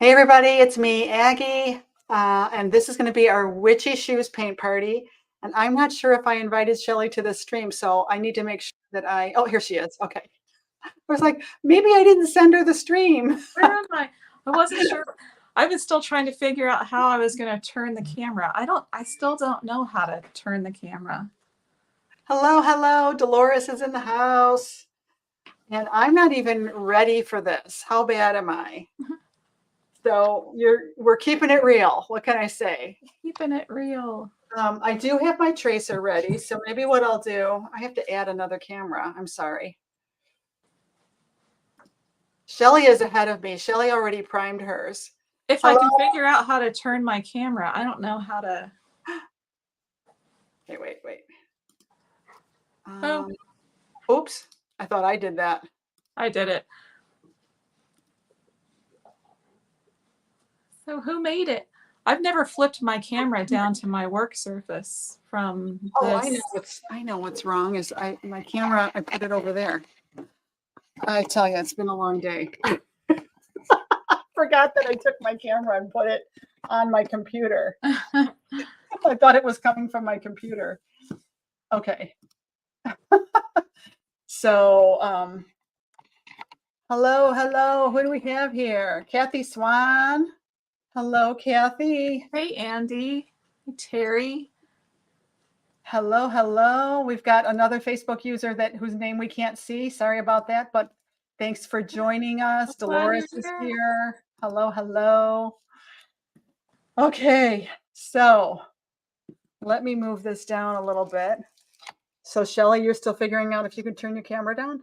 Hey everybody, it's me, Aggie, and this is going to be our Witchy Shoes paint party. And I'm not sure if I invited Shelly to the stream, so I need to make sure that oh, here she is. Okay. I was like, maybe I didn't send her the stream. Where am I? I wasn't sure. I was still trying to figure out how I was going to turn the camera. I still don't know how to turn the camera. Hello, hello. Dolores is in the house. And I'm not even ready for this. How bad am I? So we're keeping it real. What can I say? Keeping it real. I do have my tracer ready, so maybe what I'll do, I have to add another camera. I'm sorry. Shelly is ahead of me. Shelly already primed hers. If Hello? I can figure out how to turn my camera, I don't know how to. Okay, wait. Oh, Oops. I thought I did that. I did it. So who made it? I've never flipped my camera down to my work surface from this. Oh, I know what's wrong is my camera, I put it over there. I tell you, it's been a long day. Forgot that I took my camera and put it on my computer. I thought it was coming from my computer. Okay. So, hello. Who do we have here? Kathy Swan. Hello, Kathy. Hey, Andy. Hey, Terry. Hello. We've got another Facebook user whose name we can't see. Sorry about that, but thanks for joining us. Dolores is here. Hello. Okay, so let me move this down a little bit. So Shelly, you're still figuring out if you can turn your camera down?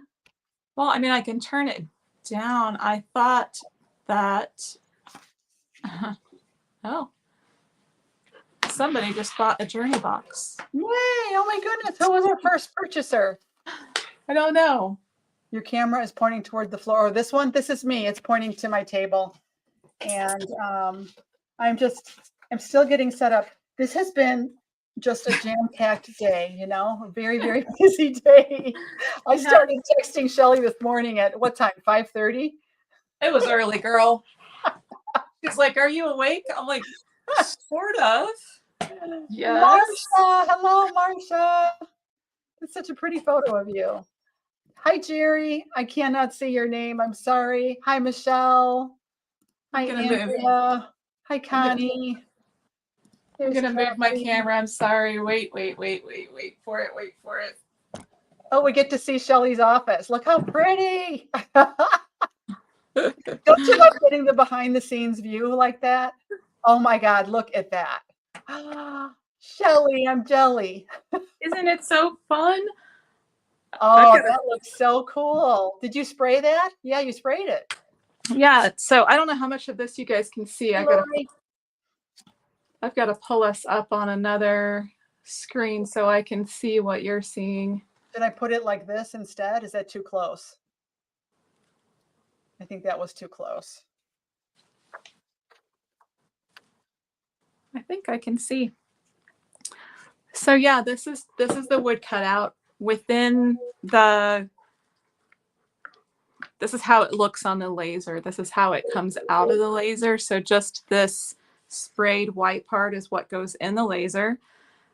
Well, I mean, I can turn it down. I thought that. Oh. Somebody just bought a journey box. Yay! Oh my goodness, who was our first purchaser? I don't know. Your camera is pointing toward the floor. Or this one? This is me. It's pointing to my table. And I'm still getting set up. This has been just a jam-packed day, a very, very busy day. I started texting Shelly this morning at what time? 5:30? It was early, girl. She's like, "Are you awake?" I'm like, "Sort of." Yes. Marsha, hello, Marsha. It's such a pretty photo of you. Hi, Jerry. I cannot see your name. I'm sorry. Hi, Michelle. Hi, Andrea. Hi, Connie. I'm gonna move my camera. I'm sorry. Wait for it. Oh, we get to see Shelly's office. Look how pretty. Don't you like getting the behind the scenes view like that? Oh my God, look at that. Shelly, I'm jelly. Isn't it so fun? Oh, that looks so cool. Did you spray that? Yeah, you sprayed it. Yeah, so I don't know how much of this you guys can see. I've got to pull us up on another screen so I can see what you're seeing. Did I put it like this instead? Is that too close? I think that was too close. I think I can see. So yeah, this is the wood cutout. Within this is how it looks on the laser. This is how it comes out of the laser. So just this sprayed white part is what goes in the laser.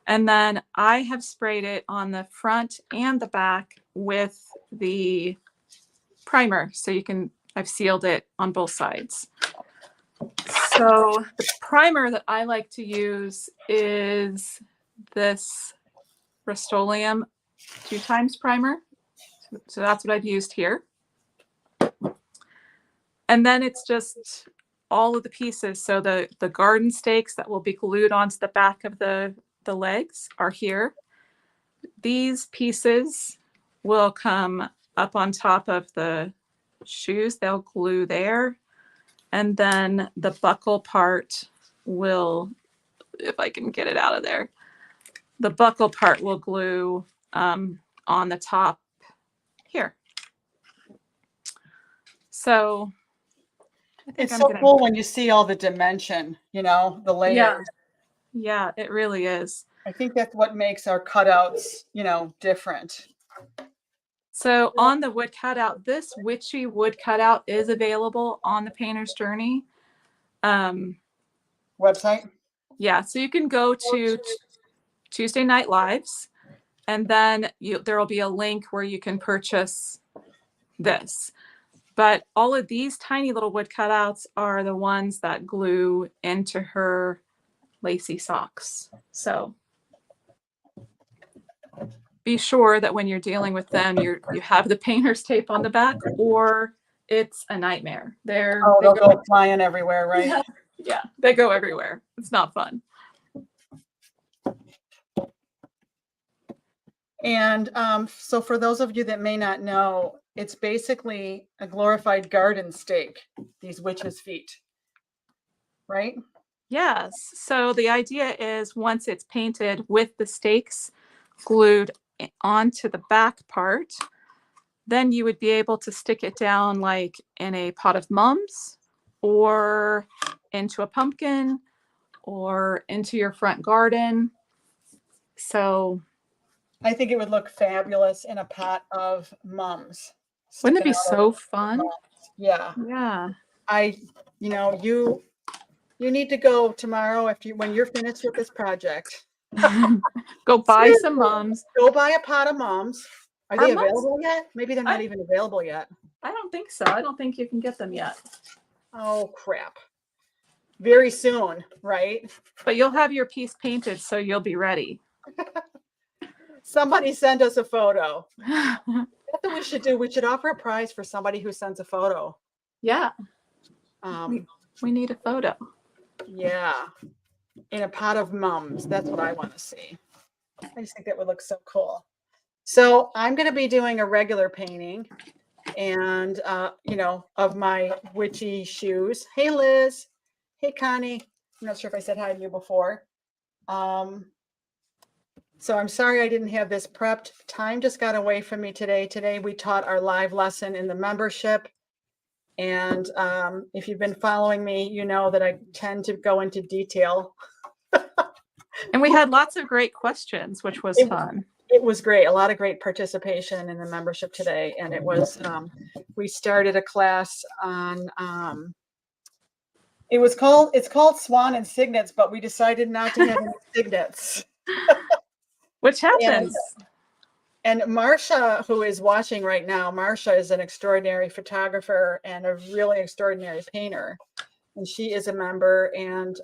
And then I have sprayed it on the front and the back with the primer. So I've sealed it on both sides. So the primer that I like to use is this Rust-Oleum 2x primer. So that's what I've used here. And then it's just all of the pieces. So the garden stakes that will be glued onto the back of the legs are here. These pieces will come up on top of the shoes. They'll glue there. And then the buckle part will, if I can get it out of there, the buckle part will glue on the top here. So it's so cool when you see all the dimension, the layers. Yeah, it really is. I think that's what makes our cutouts, different. So on the wood cutout, this witchy wood cutout is available on the Painter's Journey. Website? Yeah, so you can go to Tuesday Night Lives, and then there will be a link where you can purchase this. But all of these tiny little wood cutouts are the ones that glue into her lacy socks. So be sure that when you're dealing with them, you have the painter's tape on the back, or it's a nightmare. Oh, they'll go flying everywhere, right? Yeah, yeah, they go everywhere. It's not fun. And so for those of you that may not know, it's basically a glorified garden stake, these witches' feet, right? Yes. So the idea is once it's painted with the stakes glued onto the back part, then you would be able to stick it down like in a pot of mums or into a pumpkin or into your front garden. So I think it would look fabulous in a pot of mums. wouldn't it sticking be out so of fun? mums. Yeah. Yeah. You need to go tomorrow when you're finished with this project. Go buy Seriously, some mums. Go buy a pot of mums. Are they mums? available yet? Maybe they're not even available yet. I don't think so. I don't think you can get them yet. Oh, crap. Very soon, right? But you'll have your piece painted, so you'll be ready. Somebody send us a photo. That's what we should do. We should offer a prize for somebody who sends a photo. Yeah. We need a photo. Yeah. In a pot of mums. That's what I want to see. I just think that would look so cool. So I'm going to be doing a regular painting and, of my witchy shoes. Hey, Liz. Hey, Connie. I'm not sure if I said hi to you before. So I'm sorry I didn't have this prepped. Time just got away from me today. Today we taught our live lesson in the membership. And if you've been following me, you know that I tend to go into detail. And we had lots of great questions, which was fun. It was great. A lot of great participation in the membership today. And it was, we started a class on, it's called Swan and Signets, but we decided not to have any signets. Which happens. And Marsha, who is watching right now, Marsha is an extraordinary photographer and a really extraordinary painter. And she is a member, and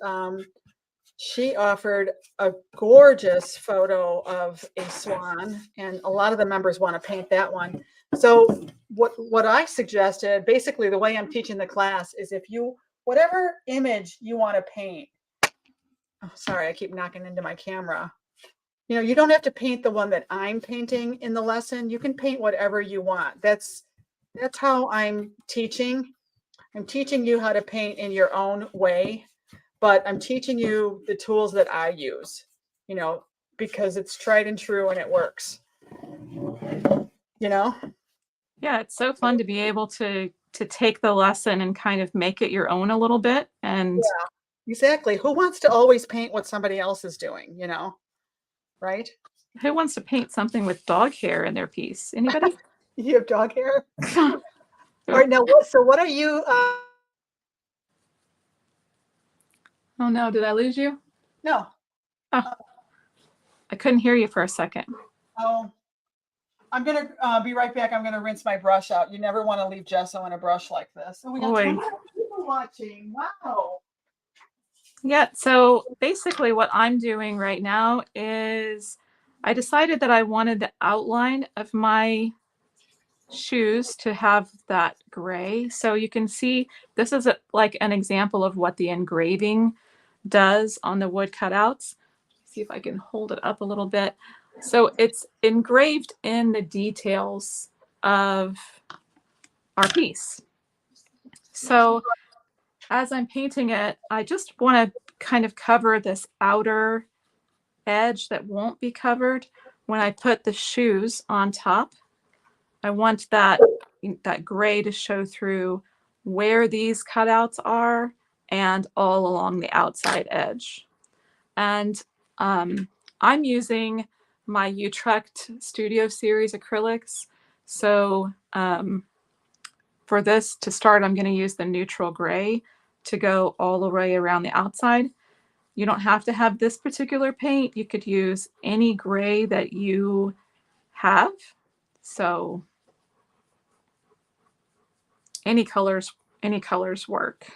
she offered a gorgeous photo of a swan, and a lot of the members want to paint that one. So what I suggested, basically the way I'm teaching the class, is whatever image you want to paint. Oh, sorry, I keep knocking into my camera. You don't have to paint the one that I'm painting in the lesson. You can paint whatever you want. That's how I'm teaching. I'm teaching you how to paint in your own way, but I'm teaching you the tools that I use, because it's tried and true and it works. Yeah, it's so fun to be able to take the lesson and kind of make it your own a little bit. And yeah, exactly. Who wants to always paint what somebody else is doing, right? Who wants to paint something with dog hair in their piece? Anybody? You have dog hair? All right, now, so what are you? Oh no, did I lose you? No. Oh, I couldn't hear you for a second. Oh, I'm going to be right back. I'm going to rinse my brush out. You never want to leave gesso in a brush like this. Oh, we got 20 people watching. Wow. Yeah, so basically what I'm doing right now is I decided that I wanted the outline of my shoes to have that gray. So you can see this is like an example of what the engraving does on the wood cutouts. See if I can hold it up a little bit. So it's engraved in the details of our piece. So as I'm painting it, I just want to kind of cover this outer edge that won't be covered when I put the shoes on top. I want that gray to show through where these cutouts are and all along the outside edge. And I'm using my Utrecht Studio Series acrylics. So for this to start, I'm going to use the neutral gray to go all the way around the outside. You don't have to have this particular paint. You could use any gray that you have. So any colors work.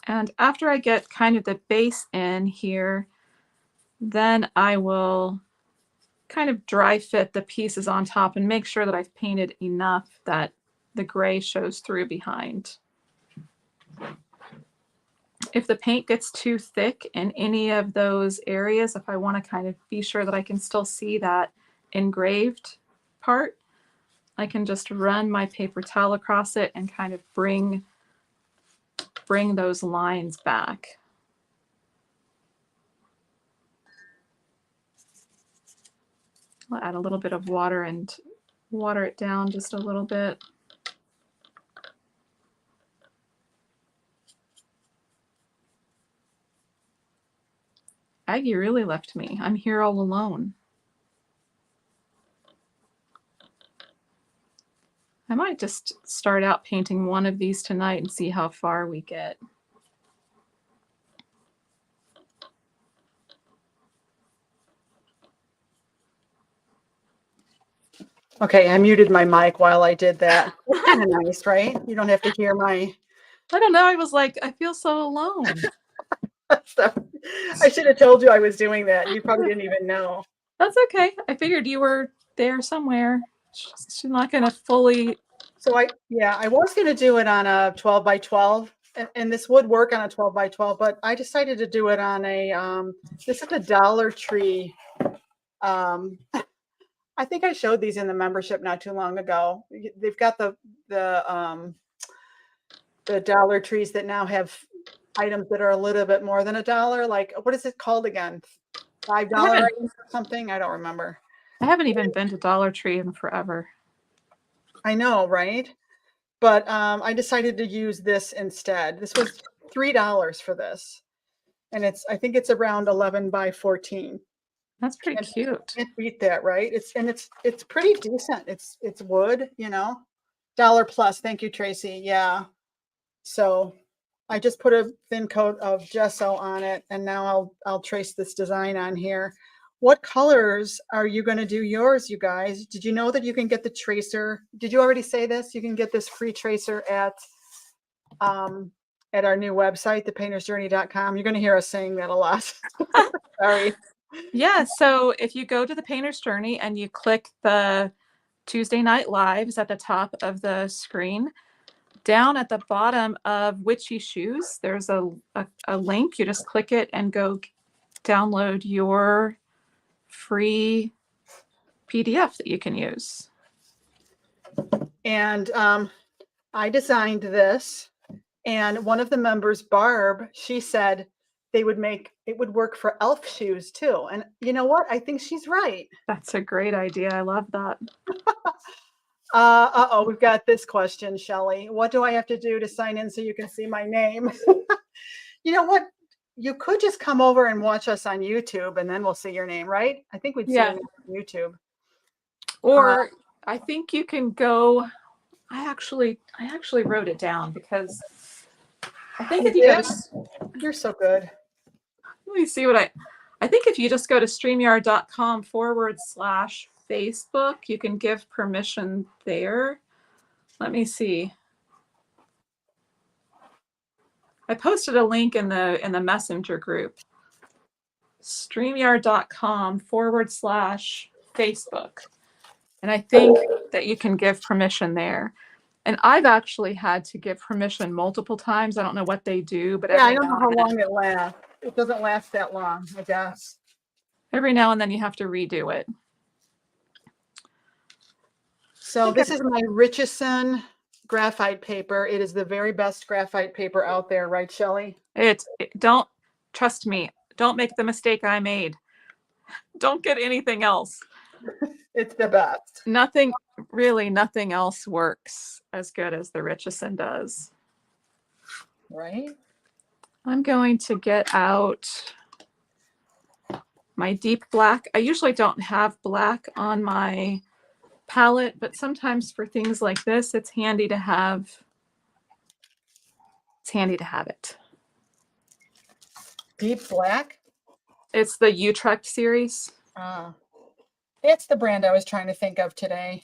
And after I get kind of the base in here, then I will kind of dry fit the pieces on top and make sure that I've painted enough that the gray shows through behind. If the paint gets too thick in any of those areas, if I want to kind of be sure that I can still see that engraved part, I can just run my paper towel across it and kind of bring those lines back. I'll add a little bit of water and water it down just a little bit. Aggie really left me. I'm here all alone. I might just start out painting one of these tonight and see how far we get. Okay, I muted my mic while I did that. It's kind of nice, right? You don't have to hear my... I don't know. I was like, I feel so alone. stuff. I should have told you I was doing that. You probably didn't even know. That's okay. I figured you were there somewhere. She's not going to fully... So I was going to do it on a 12 by 12, and this would work on a 12 by 12, but I decided to do it on a, this is a Dollar Tree. I think I showed these in the membership not too long ago. They've got the Dollar Trees that now have items that are a little bit more than $1. Like, what is it called again? $5 items or something? I don't remember. I haven't even been to Dollar Tree in forever. I know, right? But I decided to use this instead. This was $3 for this. And I think it's around 11 by 14. That's pretty cute. Can't beat that, right? It's pretty decent. It's wood, you know. $1 plus. Thank you, Tracy. Yeah. So I just put a thin coat of gesso on it, and now I'll trace this design on here. What colors are you going to do yours, you guys? Did you know that you can get the tracer? Did you already say this? You can get this free tracer at our new website, thepaintersjourney.com. You're going to hear us saying that a lot. Sorry. Yeah, so if you go to the Painter's Journey and you click the Tuesday Night Lives at the top of the screen, down at the bottom of Witchy Shoes, there's a link. You just click it and go download your free PDF that you can use. And I designed this, and one of the members, Barb, she said it would work for elf shoes too. And you know what? I think she's right. That's a great idea. I love that. Uh-oh, we've got this question, Shelley. What do I have to do to sign in so you can see my name? You know what? You could just come over and watch us on YouTube, and then we'll see your name, right? I think we'd see your name on YouTube. Or I think you can go. I actually wrote it down because I think if you go to, you're so good. Let me see what I think if you just go to streamyard.com/Facebook, you can give permission there. Let me see. I posted a link in the messenger group. streamyard.com/Facebook. And I think that you can give permission there. And I've actually had to give permission multiple times. I don't know what they do, but I don't know how long it lasts. It doesn't last that long, I guess. Every now and then you have to redo it. So this is my Richardson graphite paper. It is the very best graphite paper out there, right, Shelley? Don't trust me. Don't make the mistake I made. Don't get anything else. It's the best. Nothing else works as good as the Richardson does. Right? I'm going to get out my deep black. I usually don't have black on my palette, but sometimes for things like this, it's handy to have. It's handy to have it. Deep black? It's the Utrecht series. It's the brand I was trying to think of today.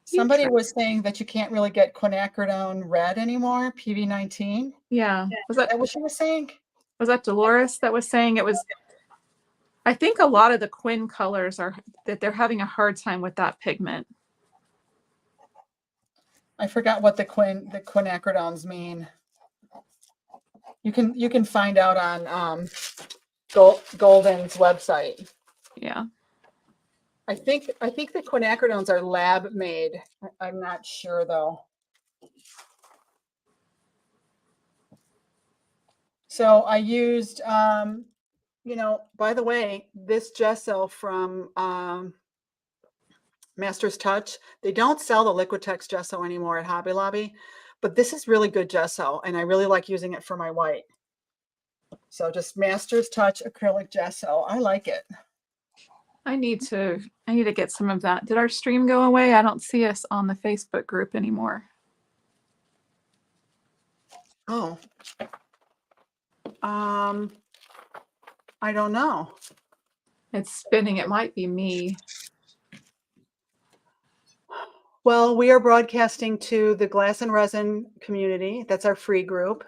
Somebody Utrecht. was saying that you can't really get quinacridone red anymore, PV19. Yeah. Is that what she was saying? Was that Dolores that was saying it was? I think a lot of the Quinn colors are that they're having a hard time with that pigment. I forgot what the quinacridones mean. You can find out on Golden's website. Yeah. I think the quinacridones are lab made. I'm not sure though. So I used, you know, by the way, this gesso from Master's Touch, they don't sell the Liquitex gesso anymore at Hobby Lobby, but this is really good gesso, and I really like using it for my white. So just Master's Touch acrylic gesso. I like it. I need to get some of that. Did our stream go away? I don't see us on the Facebook group anymore. Oh. I don't know. It's spinning. It might be me. Well, we are broadcasting to the Glass and Resin community. That's our free group.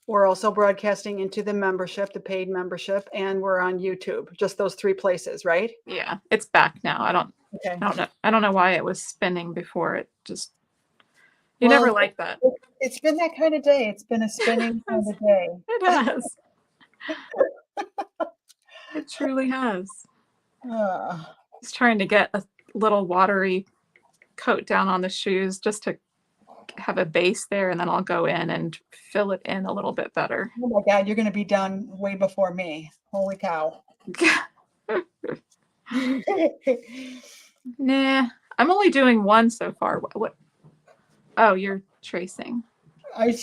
We're also broadcasting into the membership, the paid membership, and we're on YouTube. Just those three places, right? Yeah, it's back now. I don't know. I don't know why it was spinning before. It just never like that. It's been that kind of day. It's been a spinning kind of day. It has. It truly has. Just trying to get a little watery coat down on the shoes just to have a base there, and then I'll go in and fill it in a little bit better. Oh my God, you're going to be done way before me. Holy cow. Nah, I'm only doing one so far. What? Oh, you're tracing.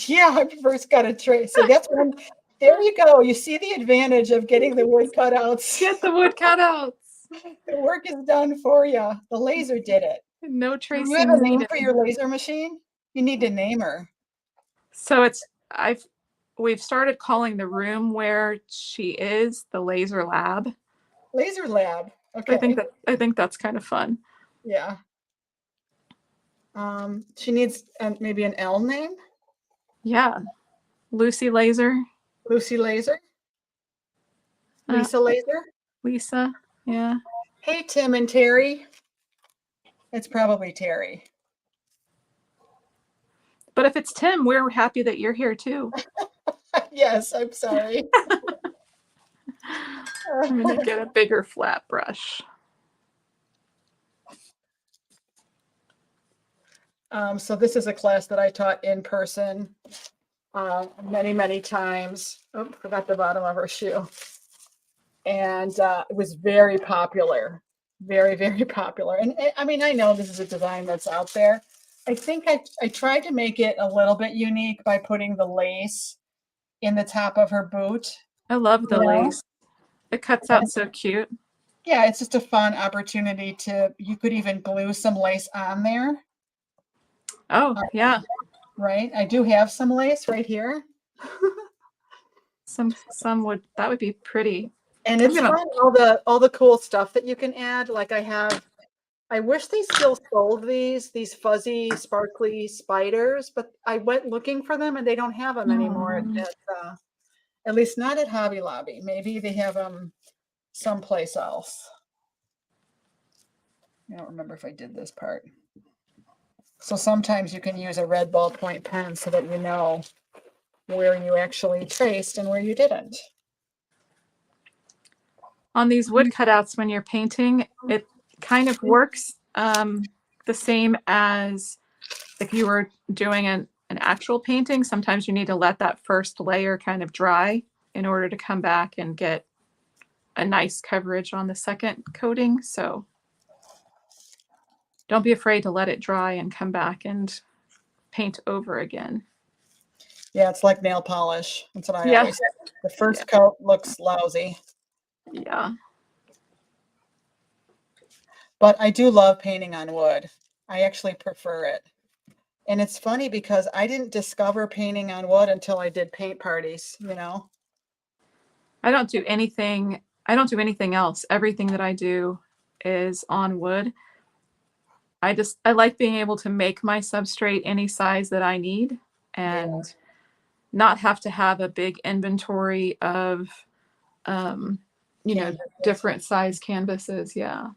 Yeah, I first got to trace. So that's when, there you go. You see the advantage of getting the wood cutouts. Get the wood cutouts. The work is done for you. The laser did it. No tracing. Do you have a name for your laser machine? You need to name her. So we've started calling the room where she is the laser lab. Laser lab. Okay. I think that's kind of fun. Yeah. She needs maybe an L name. Yeah. Lucy Laser. Lucy Laser. Lisa Laser. Lisa. Yeah. Hey, Tim and Terry. It's probably Terry. But if it's Tim, we're happy that you're here too. Yes, I'm sorry. I'm going to get a bigger flat brush. So this is a class that I taught in person many, many times. Oh, forgot the bottom of her shoe. And it was very popular. Very, very popular. And I mean, I know this is a design that's out there. I think I tried to make it a little bit unique by putting the lace in the top of her boot. I love the lace. It cuts out so cute. Yeah, it's just a fun opportunity you could even glue some lace on there. Oh, yeah. Right. I do have some lace right here. That would be pretty. And it's fun, all the cool stuff that you can add. Like I wish they still sold these fuzzy, sparkly spiders, but I went looking for them and they don't have them anymore at least not at Hobby Lobby. Maybe they have them someplace else. I don't remember if I did this part. So sometimes you can use a red ballpoint pen so that you know where you actually traced and where you didn't. On these wood cutouts, when you're painting, it kind of works the same as if you were doing an actual painting. Sometimes you need to let that first layer kind of dry in order to come back and get a nice coverage on the second coating. So don't be afraid to let it dry and come back and paint over again. Yeah, it's like nail polish. That's what I always say. The first coat looks lousy. Yeah. But I do love painting on wood. I actually prefer it. And it's funny because I didn't discover painting on wood until I did paint parties, you know? I don't do anything. I don't do anything else. Everything that I do is on wood. I like being able to make my substrate any size that I need and not have to have a big inventory of um, different size canvases. Yeah.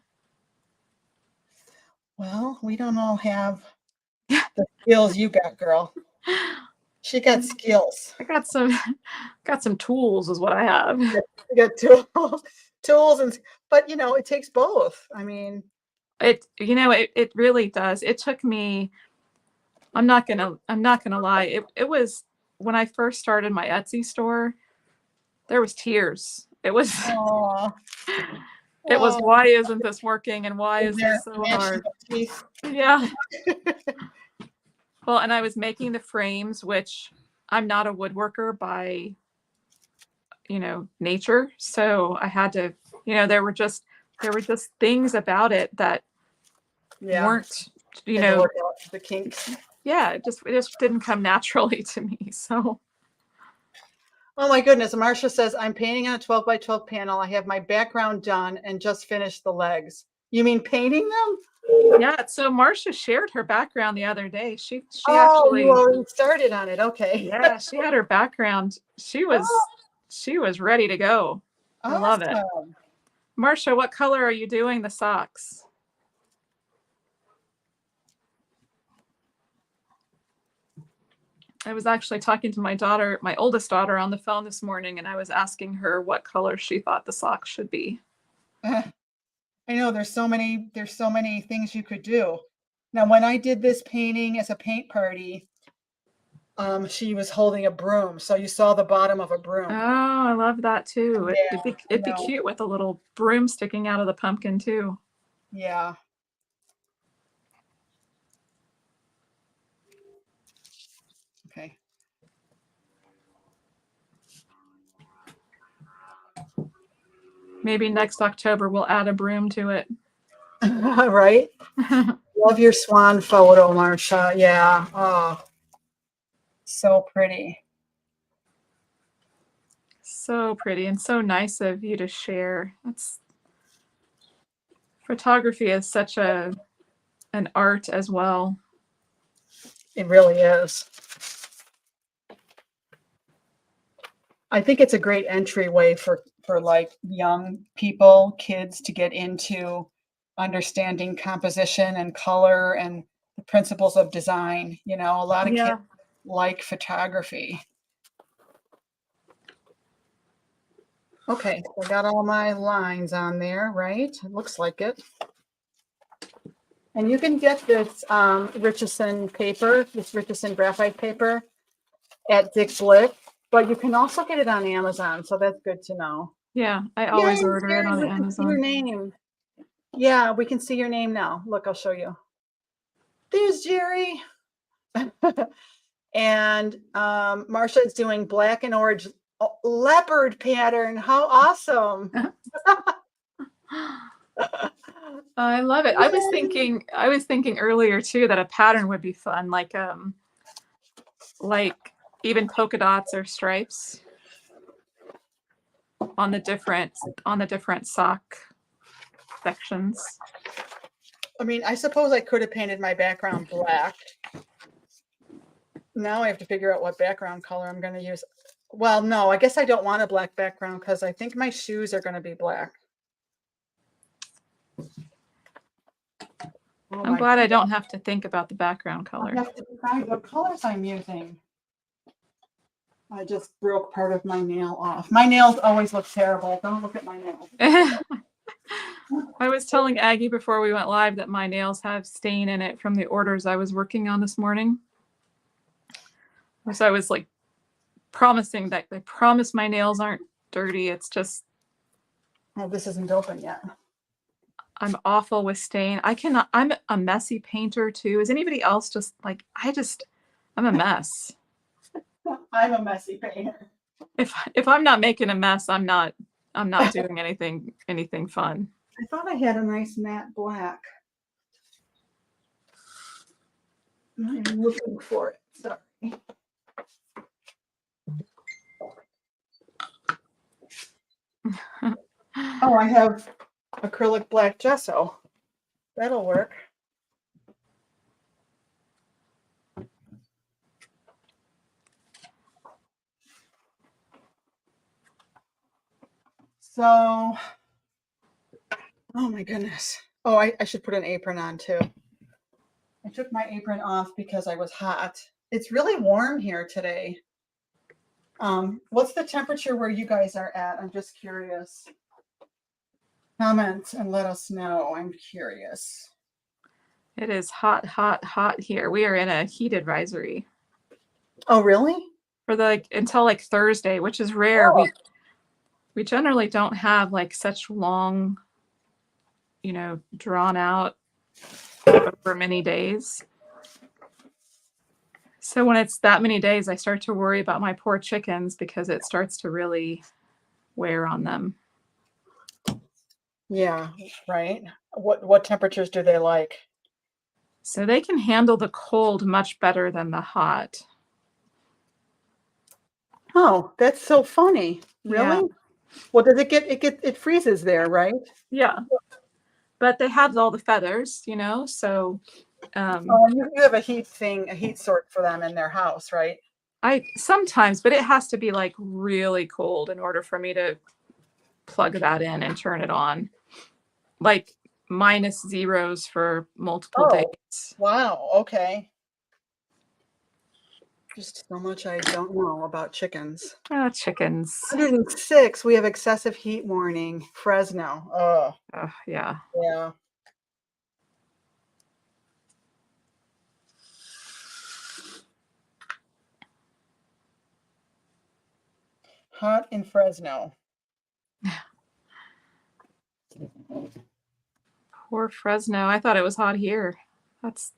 Well, we don't all have the skills you got, girl. She got skills. I got some tools is what I have. You got tools but it takes both. I mean, It really does. It took me, I'm not gonna lie. It was when I first started my Etsy store, there was tears. aw, It was aw, why isn't this working and why is this so gnashing hard? of teeth. Yeah. Well, and I was making the frames, which I'm not a woodworker by, nature. So I had to, there were just things about it that Yeah, weren't, you had to know, work out the kinks. yeah, it just didn't come naturally to me. So Oh my goodness, Marcia says, I'm painting on a 12 by 12 panel. I have my background done and just finished the legs. You mean painting them? yeah, so Marcia shared her background the other day. She Oh, you actually, already started on it. Okay. yeah, she had her background. She was ready to go. I love it. Awesome. Marcia, what color are you doing the socks? I was actually talking to my daughter, my oldest daughter, on the phone this morning, and I was asking her what color she thought the socks should be. I know there's so many things you could do. Now, when I did this painting as a paint party, she was holding a broom, so you saw the bottom of a broom. Oh, I love that too. Yeah, It'd be cute with a little broom sticking out of the pumpkin too. yeah. Okay. Maybe next October we'll add a broom to it. Right? Love your swan photo, Marcia. Yeah. Oh, so pretty. So pretty and so nice of you to share. Photography is such an art as well. It really is. I think it's a great entryway for like young people, kids to get into understanding composition and color and the principles of design. A lot of kids like photography. Okay, I got all my lines on there, right? It looks like it. And you can get this Richardson paper, this Richardson graphite paper at Dick Blick, but you can also get it on Amazon, so that's good to know. Yeah, I always Yay, order Jerry, it on we can see Amazon. your name. Yeah, we can see your name now. Look, I'll show you. There's Jerry. And Marcia is doing black and orange leopard pattern. How awesome. I love it. I was thinking earlier too that a pattern would be fun, like even polka dots or stripes on the different sock sections. I mean, I suppose I could have painted my background black. Now I have to figure out what background color I'm going to use. Well, no, I guess I don't want a black background because I think my shoes are going to be black. I'm glad I don't have to think about the background color. I have to decide what colors I'm using. I just broke part of my nail off. My nails always look terrible. Don't look at my nails. I was telling Aggie before we went live that my nails have stain in it from the orders I was working on this morning. So I was like promising that I promise my nails aren't dirty. It's just, oh, this isn't open yet. I'm awful with stain. I'm a messy painter too. Is anybody else just like, I'm a mess. I'm a messy painter. If I'm not making a mess, I'm not doing anything fun. I thought I had a nice matte black. I'm looking for it. Sorry. Oh, I have acrylic black gesso. That'll work. So, oh my goodness. Oh, I should put an apron on too. I took my apron off because I was hot. It's really warm here today. What's the temperature where you guys are at? I'm just curious. Comment and let us know. I'm curious. It is hot, hot, hot here. We are in a heat advisory Oh, really? for until like Thursday, which is rare. Oh. We generally don't have like such long, drawn out over many days. So when it's that many days, I start to worry about my poor chickens because it starts to really wear on them. Yeah, right. What temperatures do they like? So they can handle the cold much better than the hot. Oh, that's so funny. Really? Yeah. Well, does it freezes there, right? Yeah. But they have all the feathers, so Oh, you have a heat sort for them in their house, right? I sometimes, but it has to be like really cold in order for me to plug that in and turn it on. Like minus zeros for multiple days. Wow. Okay. Just so much I don't know about chickens. Oh, chickens. 106. We have excessive heat warning. Fresno. Oh. Yeah. Yeah. Hot in Fresno. Poor Fresno. I thought it was hot here. That's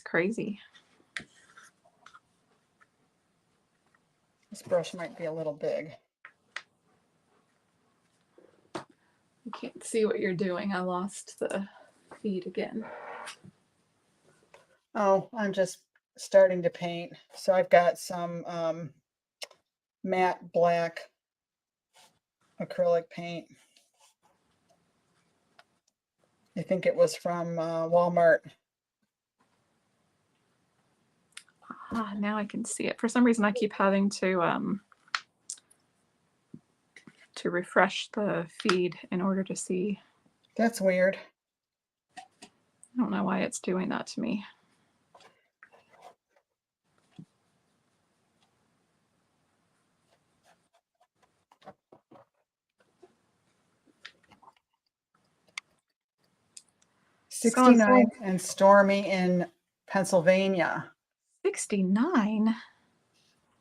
crazy. This brush might be a little big. You can't see what you're doing. I lost the feed again. Oh, I'm just starting to paint. So I've got some matte black acrylic paint. I think it was from Walmart. Now I can see it. For some reason, I keep having to refresh the feed in order to see. That's weird. I don't know why it's doing that to me. '69 and stormy in Pennsylvania. 69?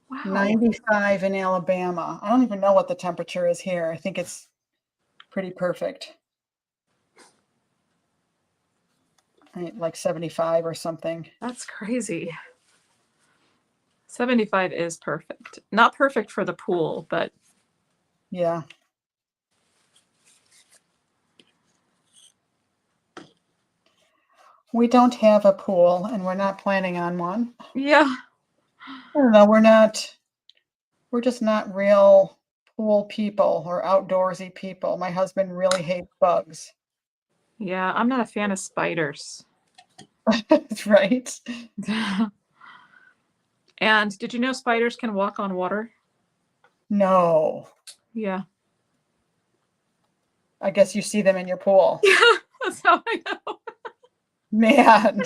Wow. 95 in Alabama. I don't even know what the temperature is here. I think it's pretty perfect. Like 75 or something. That's crazy. 75 is perfect. Not perfect for the pool, but yeah. We don't have a pool and we're not planning on one. Yeah. I don't know, we're just not real pool people or outdoorsy people. My husband really hates bugs. Yeah, I'm not a fan of spiders. Right. And did you know spiders can walk on water? No. Yeah. I guess you see them in your pool. Yeah, that's how I know. Man.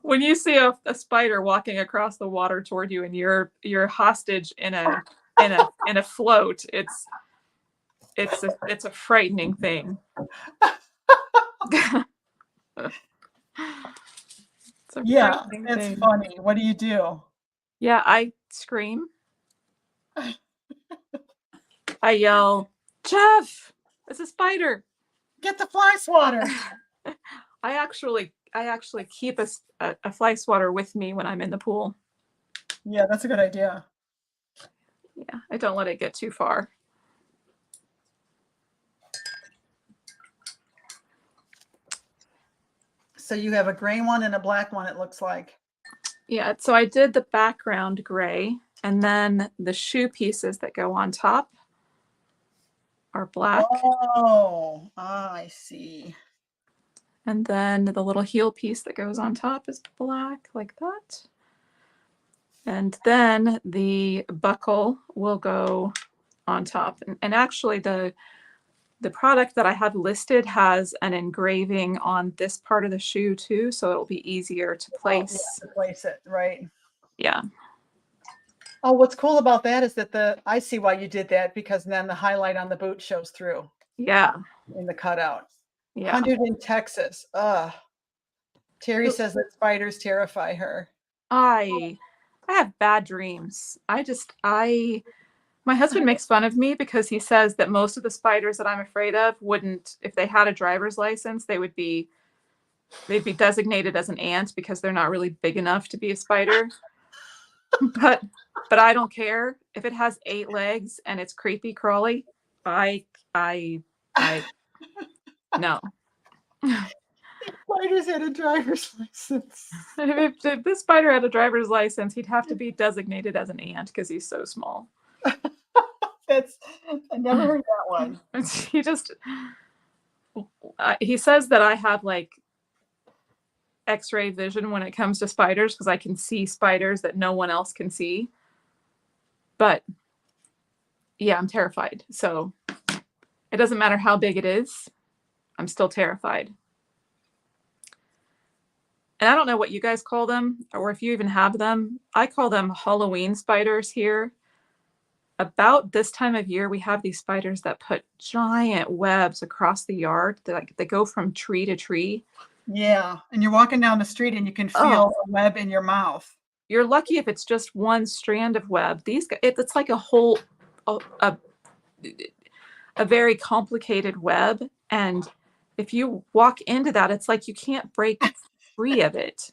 When you see a spider walking across the water toward you and you're hostage in a float, it's a frightening thing. Yeah, that's funny. What do you do? Yeah, I scream. I yell, Jeff, it's a spider. Get the fly swatter. I actually keep a fly swatter with me when I'm in the pool. Yeah, that's a good idea. Yeah, I don't let it get too far. So you have a gray one and a black one, it looks like. Yeah, so I did the background gray, and then the shoe pieces that go on top are black. Oh, I see. And then the little heel piece that goes on top is black, like that. And then the buckle will go on top. And actually the product that I have listed has an engraving on this part of the shoe too, so it'll be easier to place. Oh, yeah, to place it, right. Yeah. Oh, what's cool about that is that I see why you did that, because then the highlight on the boot shows through Yeah. in the cutout. Yeah. 100 in Texas. Terry says that spiders terrify her. I have bad dreams. My husband makes fun of me because he says that most of the spiders that I'm afraid of wouldn't, if they had a driver's license, they'd be designated as an ant because they're not really big enough to be a spider. But I don't care if it has 8 legs and it's creepy crawly. I no. Spiders had a driver's license. If this spider had a driver's license, he'd have to be designated as an ant because he's so small. I never heard that one. He says that I have like X-ray vision when it comes to spiders because I can see spiders that no one else can see. But yeah, I'm terrified. So it doesn't matter how big it is. I'm still terrified. And I don't know what you guys call them or if you even have them. I call them Halloween spiders here. About this time of year, we have these spiders that put giant webs across the yard. They go from tree to tree. Yeah, and you're walking down the street and you can feel a web in your mouth. You're lucky if it's just one strand of web. It's like a whole, a very complicated web. And if you walk into that, it's like you can't break free of it.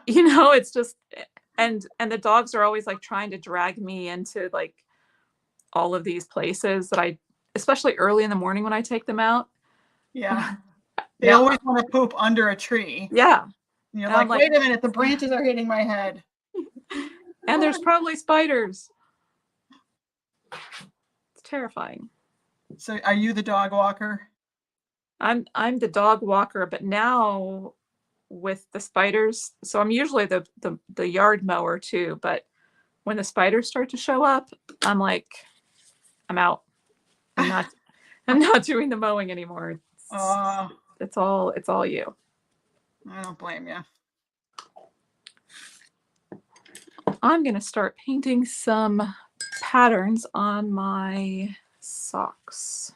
It's just, and the dogs are always like trying to drag me into like all of these places that especially early in the morning when I take them out. Yeah. They always want to poop under a tree. Yeah. And you're like, wait a minute, the branches are hitting my head. And there's probably spiders. It's terrifying. So are you the dog walker? I'm the dog walker, but now with the spiders, so I'm usually the yard mower too, but when the spiders start to show up, I'm like, I'm out. I'm not doing the mowing anymore. It's all you. I don't blame you. I'm going to start painting some patterns on my socks.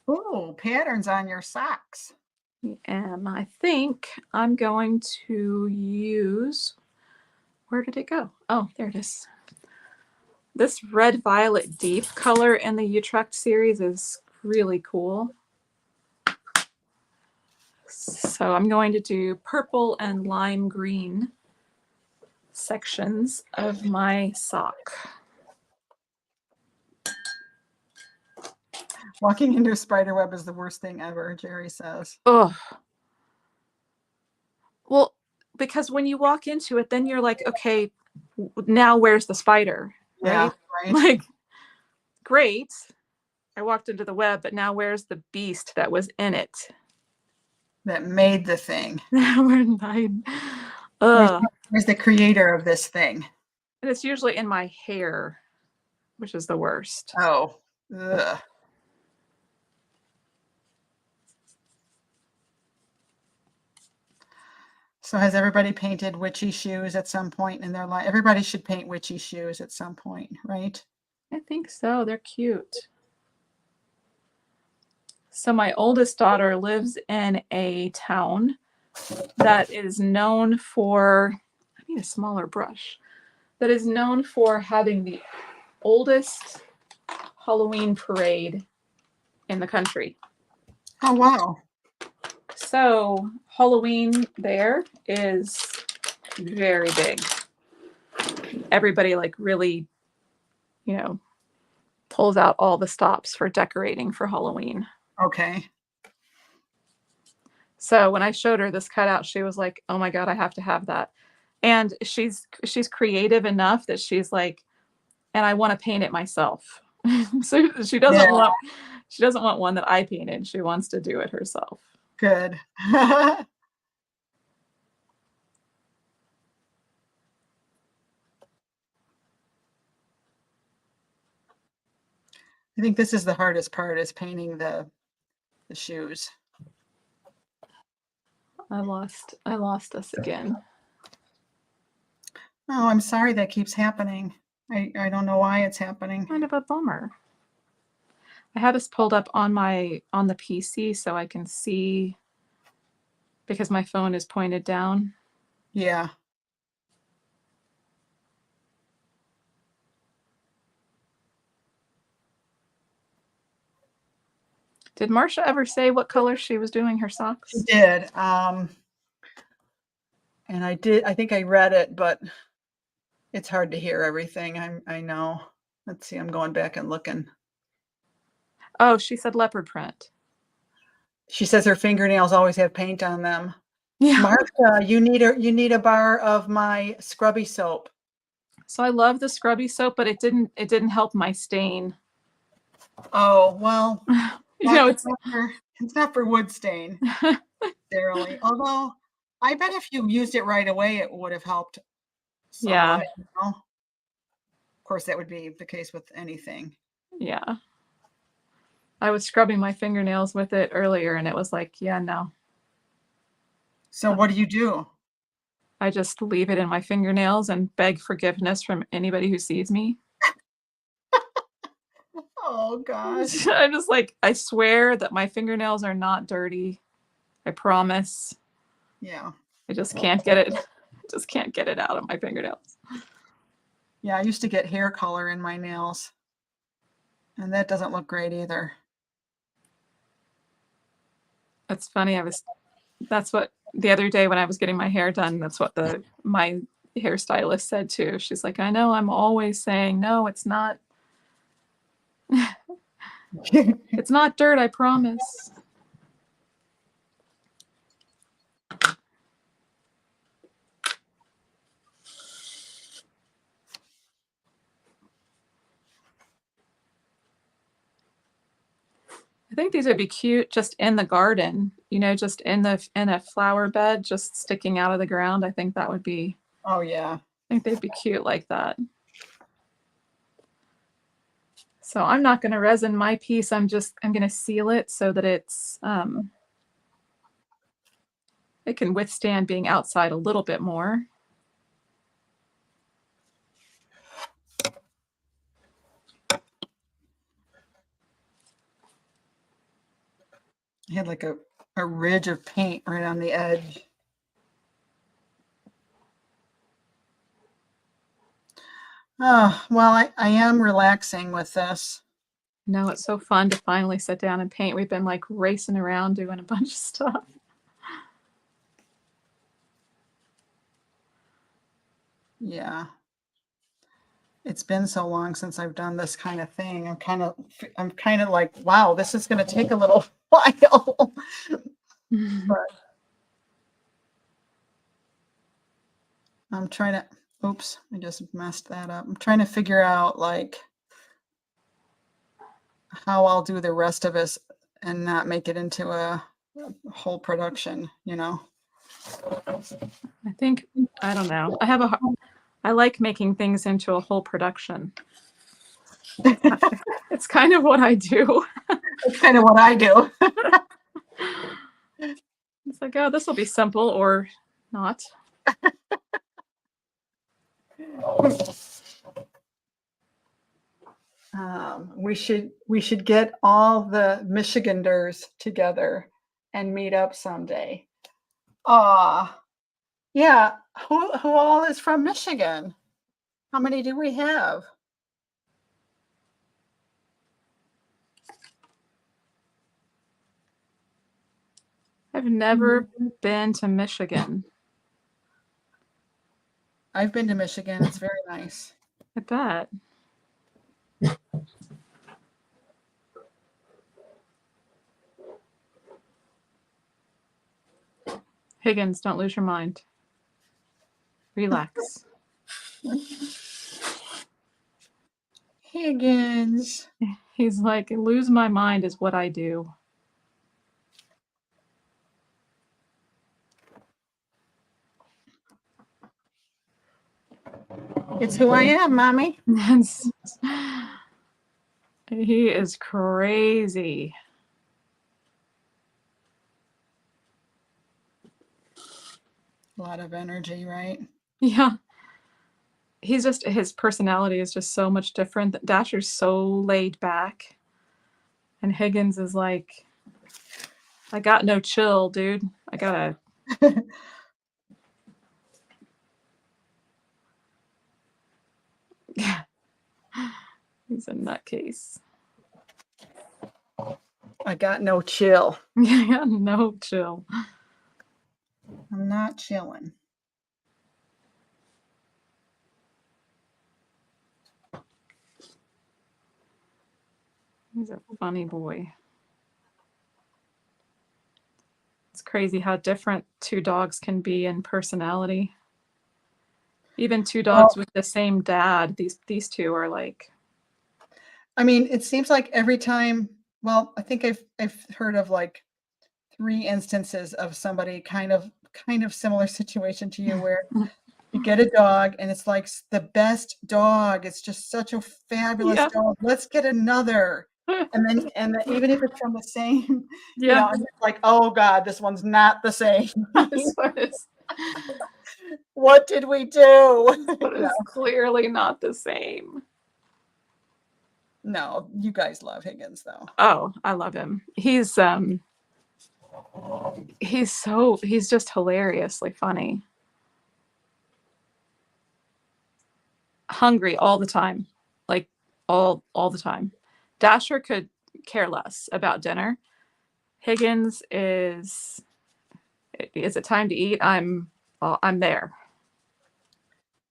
Oh, patterns on your socks. And I think I'm going to use, where did it go? Oh, there it is. This red violet deep color in the Utrecht series is really cool. So I'm going to do purple and lime green sections of my sock. Walking into a spider web is the worst thing ever, Jerry says. Oh. Well, because when you walk into it, then you're like, okay, now where's the spider? Right? Yeah, right. Like, great. I walked into the web, but now where's the beast that was in it? That made the thing. Where's the creator of this thing? And it's usually in my hair, which is the worst. Oh. Ugh. So has everybody painted witchy shoes at some point in their life? Everybody should paint witchy shoes at some point, right? I think so. They're cute. So my oldest daughter lives in a town that is known for, I need a smaller brush, that is known for having the oldest Halloween parade in the country. Oh, wow. So Halloween there is very big. Everybody like really, pulls out all the stops for decorating for Halloween. Okay. So when I showed her this cutout, she was like, "Oh my God, I have to have that." And she's creative enough that she's like, and I want to paint it myself. So Yeah, she doesn't want one that I painted. She wants to do it herself. good. I think this is the hardest part, is painting the shoes. I lost us again. Oh, I'm sorry that keeps happening. I don't know why it's happening. Kind of a bummer. I have this pulled up on the PC so I can see, because my phone is pointed down. Yeah. Did Marcia ever say what color she was doing her socks? She did. And I think I read it, but it's hard to hear everything. I know. Let's see, I'm going back and looking. Oh, she said leopard print. She says her fingernails always have paint on them. Yeah. Martha, you need a bar of my scrubby soap. So I love the scrubby soap, but it didn't help my stain. Oh, well, You know, it's not for wood stain, necessarily. Although I bet if you used it right away, it would have helped somewhat, yeah. you know? Of course, that would be the case with anything. Yeah. I was scrubbing my fingernails with it earlier and it was like, yeah, no. So what do? I just leave it in my fingernails and beg forgiveness from anybody who sees me. Oh, gosh. I'm just like, I swear that my fingernails are not dirty. I promise. Yeah. I just can't get it. Just can't get it out of my fingernails. Yeah, I used to get hair color in my nails, and that doesn't look great either. It's funny. That's what the other day when I was getting my hair done, that's what my hairstylist said too. She's like, I know I'm always saying, no, it's not. It's not dirt, I promise. I think these would be cute just in the garden, you know, just in a flower bed, just sticking out of the ground. I think that would be, Oh, yeah. I think they'd be cute like that. So I'm not going to resin my piece. I'm going to seal it so that it can withstand being outside a little bit more. I had like a ridge of paint right on the edge. Oh, well, I am relaxing with this. No, it's so fun to finally sit down and paint. We've been like racing around doing a bunch of stuff. Yeah. It's been so long since I've done this kind of thing. I'm kind of like, wow, this is going to take a little while. But I'm trying to, oops, I just messed that up. I'm trying to figure out like how I'll do the rest of this and not make it into a whole production, you know? I think, I don't know. I like making things into a whole production. It's kind of what I do. That's kind of what I do. It's like, oh, this will be simple or not. We should get all the Michiganders together and meet up someday. Yeah. Who all is from Michigan? How many do we have? I've never been to Michigan. I've been to Michigan. It's very nice. I bet. Higgins, don't lose your mind. Relax. Higgins. He's like, lose my mind is what I do. It's who I am, Mommy. He is crazy. A lot of energy, right? Yeah. His personality is just so much different. Dasher's so laid back. And Higgins is like, I got no chill, dude. I gotta. He's a nutcase. I got no chill. I got no chill. I'm not chilling. He's a funny boy. It's crazy how different two dogs can be in personality. Even two dogs with the same dad, these two are like. I mean, it seems like every time, well, I think I've heard of like 3 instances of somebody kind of similar situation to you where you get a dog and it's like the best dog. It's just such a fabulous dog. Let's get another. And then even if it's from the same, you know, and it's like, oh God, this one's not the same. What did we do? It's clearly not the same. No, you guys love Higgins though. Oh, I love him. He's just hilariously funny. Hungry all the time. Like all the time. Dasher could care less about dinner. Higgins is it time to eat? I'm there.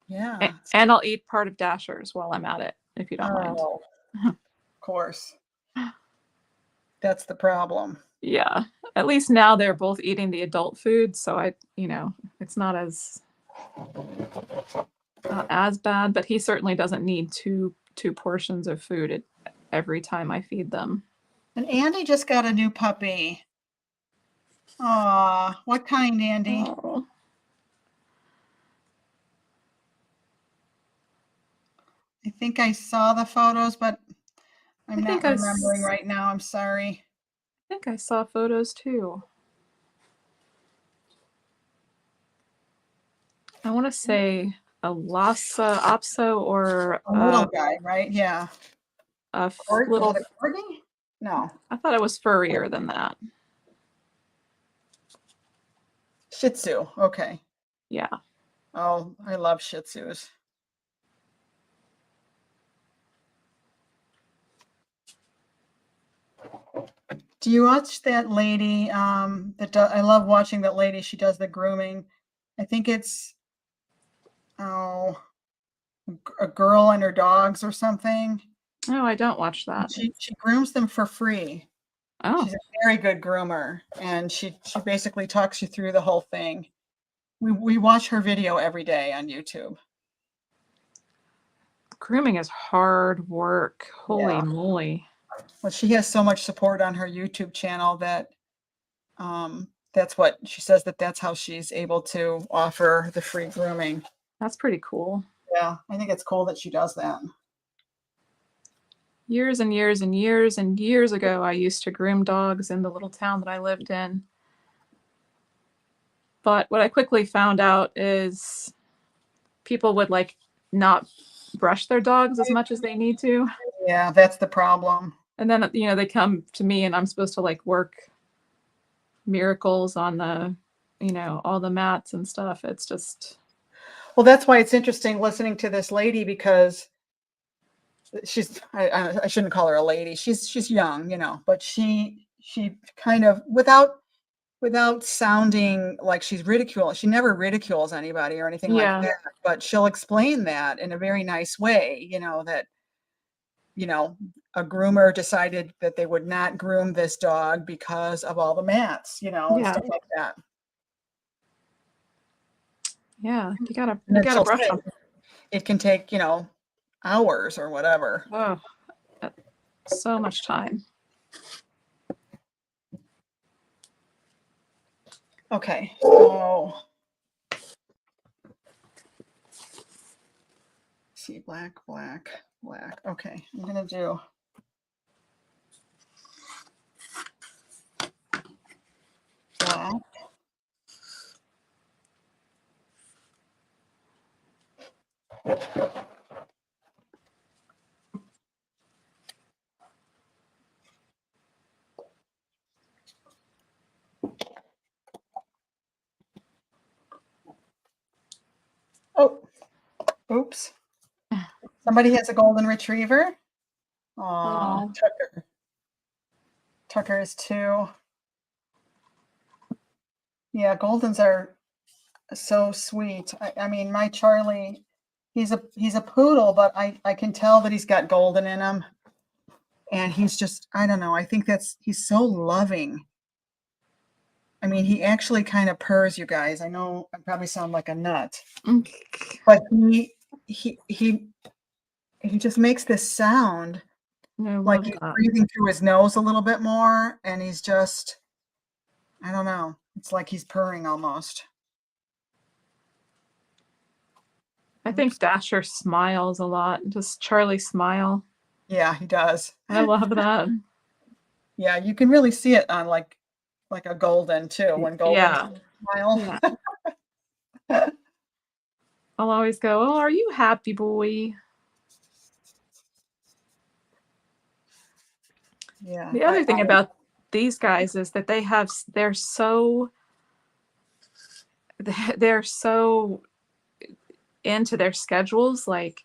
Yeah. And I'll eat part of Dasher's while I'm at it, if you don't mind. Of course. That's the problem. Yeah. At least now they're both eating the adult food, so it's not as bad, but he certainly doesn't need two portions of food every time I feed them. And Andy just got a new puppy. Aw, what kind, Andy? Oh. I think I saw the photos, but I'm not remembering right now. I'm sorry. I think I saw photos too. I want to say a Lhasa Apso or a little guy, right? Yeah. A little. Was it a corgi? No. I thought it was furrier than that. Shih Tzu. Okay. Yeah. Oh, I love Shih Tzus. Do you watch that lady? I love watching that lady. She does the grooming. I think it's a girl and her dogs or something. Oh, I don't watch that. She grooms them for free. Oh. She's a very good groomer, and she basically talks you through the whole thing. We watch her video every day on YouTube. Grooming is hard work. Holy moly. Well, she has so much support on her YouTube channel that that's what she says, that's how she's able to offer the free grooming. That's pretty cool. Yeah, I think it's cool that she does that. Years and years and years and years ago, I used to groom dogs in the little town that I lived in. But what I quickly found out is people would not brush their dogs as much as they need to. Yeah, that's the problem. And then, they come to me and I'm supposed to work miracles on the, all the mats and stuff. It's just. Well, that's why it's interesting listening to this lady, because she's, I shouldn't call her a lady. She's young, but she kind of, without sounding like she's ridiculed. She never ridicules anybody or anything like that, but she'll explain that in a very nice way, that, a groomer decided that they would not groom this dog because of all the mats, and stuff like that. Yeah, you And then gotta she'll brush say them. it can take, hours or whatever. Oh, so much time. Okay, so see, black, black, black. Okay, I'm gonna do black. Oh, oops. Somebody has a golden retriever. Aw, Oh. Tucker. Tucker is 2. Yeah, Goldens are so sweet. I mean, my Charlie, he's a poodle, but I can tell that he's got golden in him. And he's just, I don't know, I think he's so loving. I mean, he actually kind of purrs, you guys. I know I probably sound like a nut, but he just makes this sound I like love he's that. breathing through his nose a little bit more, and he's just, I don't know. It's like he's purring almost. I think Dasher smiles a lot. Does Charlie smile? Yeah, he does. I love that. Yeah, you can really see it on like a golden too, when golden Yeah. smile. Yeah. I'll always go, "Oh, are you happy, boy?" Yeah. The other thing about these guys is that they're so into their schedules. Like,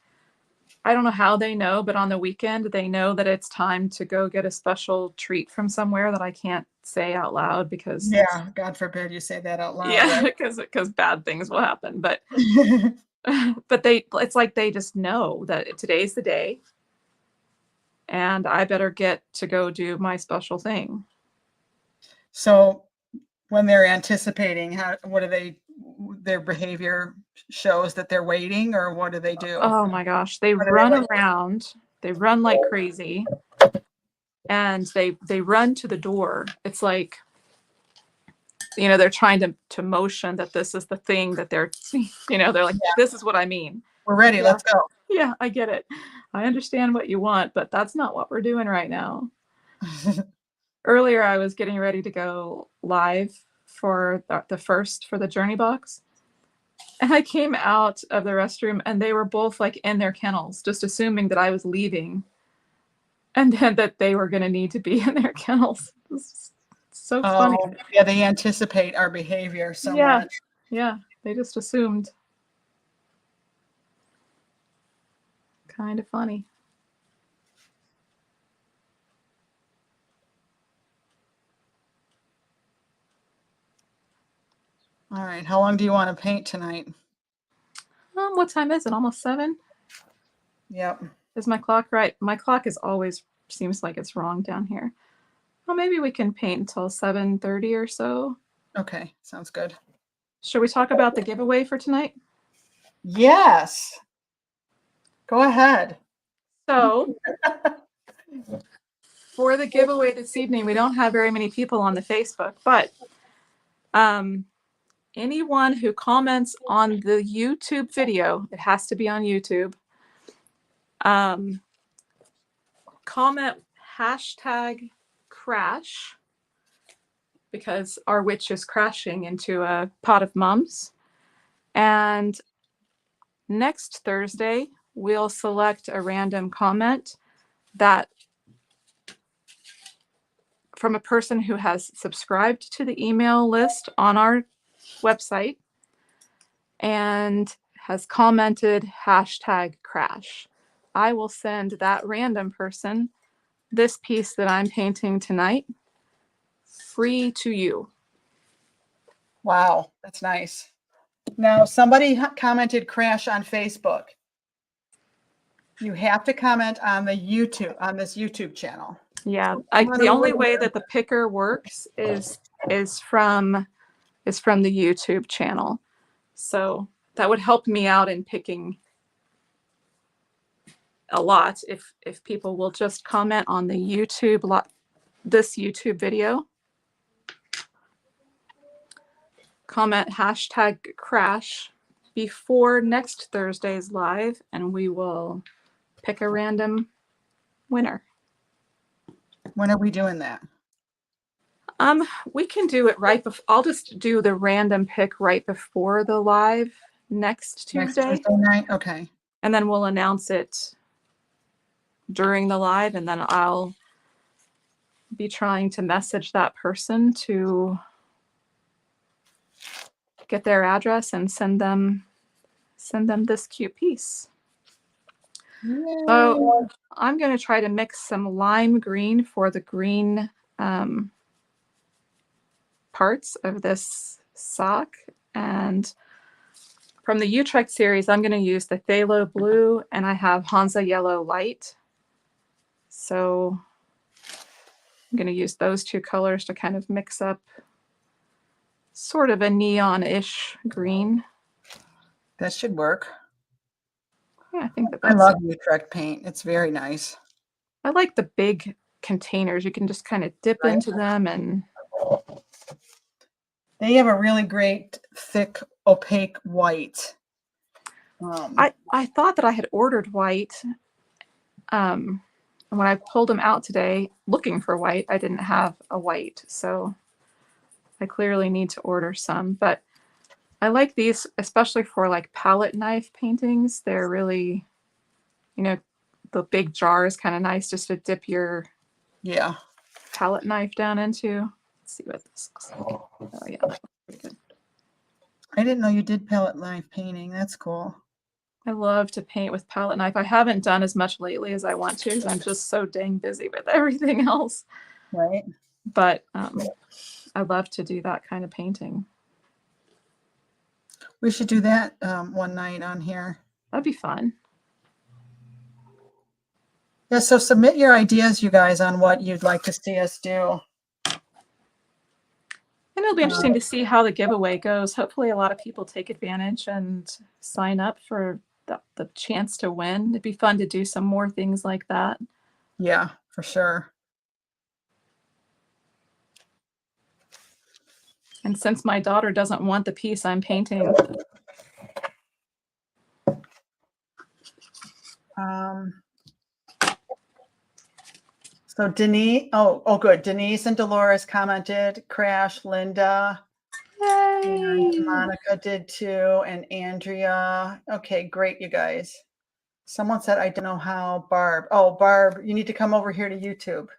I don't know how they know, but on the weekend they know that it's time to go get a special treat from somewhere that I can't say out loud because Yeah, God forbid you say that out loud, yeah, right? because bad things will happen. But it's like they just know that today's the day and I better get to go do my special thing. So when they're anticipating, what do their behavior shows that they're waiting, or what do they do? Oh my gosh, they What do they run like? around. They run like crazy and they run to the door. It's like, they're trying to motion that this is the thing that they're they're like, Yeah, this is what I mean. we're ready. Yeah. Let's go. Yeah, I get it. I understand what you want, but that's not what we're doing right now. Earlier, I was getting ready to go live for the first for the Journey box. And I came out of the restroom and they were both like in their kennels, just assuming that I was leaving and then that they were going to need to be in their kennels. It's so funny. Oh, yeah, they anticipate our behavior so Yeah. much. Yeah. They just assumed. Kind of funny. All right, how long do you want to paint tonight? What time is it? Almost 7? Yep. Is my clock right? My clock is always seems like it's wrong down here. Well, maybe we can paint until 7:30 or so. Okay, sounds good. Should we talk about the giveaway for tonight? Yes. Go ahead. So, for the giveaway this evening, we don't have very many people on the Facebook, but anyone who comments on the YouTube video, it has to be on YouTube, comment #crash because our witch is crashing into a pot of mums. And next Thursday, we'll select a random comment that from a person who has subscribed to the email list on our website and has commented #crash. I will send that random person this piece that I'm painting tonight free to you. Wow, that's nice. Now, somebody commented crash on Facebook. You have to comment on this YouTube channel. Yeah, the only way that the picker works is from the YouTube channel. So that would help me out in picking a lot if people will just comment on the YouTube this YouTube video. Comment #crash before next Thursday's live, and we will pick a random winner. When are we doing that? We can do it right before. I'll just do the random pick right before the live next Tuesday. Next Tuesday night? Okay. And then we'll announce it during the live, and then I'll be trying to message that person to get their address and send them this cute piece. Yay. So I'm going to try to mix some lime green for the green parts of this sock, and from the Utrecht series I'm going to use the phthalo blue, and I have Hansa yellow light, so I'm going to use those two colors to kind of mix up sort of a neon-ish green. That should work. Yeah, I think I love Utrecht paint. It's very nice. I like the big containers. You can just kind of dip into them, and they have a really great thick opaque white. I thought that I had ordered white. When I pulled them out today looking for white, I didn't have a white, so I clearly need to order some. But I like these, especially for like palette knife paintings. They're really, you know, the big jar is kind of nice just to dip your palette knife down into. Let's see what this looks like. Oh yeah, that looks pretty good. I didn't know you did palette knife painting. That's cool. I love to paint with palette knife. I haven't done as much lately as I want to because I'm just so dang busy with everything else. Right. But I love to do that kind of painting. We should do that one night on here. That'd be fun. Yeah, so submit your ideas, you guys, on what you'd like to see us do. And it'll be interesting to see how the giveaway goes. Hopefully a lot of people take advantage and sign up for the chance to win. It'd be fun to do some more things like that. Yeah, for sure. And since my daughter doesn't want the piece I'm painting. So Denise, oh good. Denise and Dolores commented, Crash, Linda. Yay! And Monica did too, and Andrea. Okay, great, you guys. Someone said, I don't know how. Barb. Oh, Barb, you need to come over here to YouTube.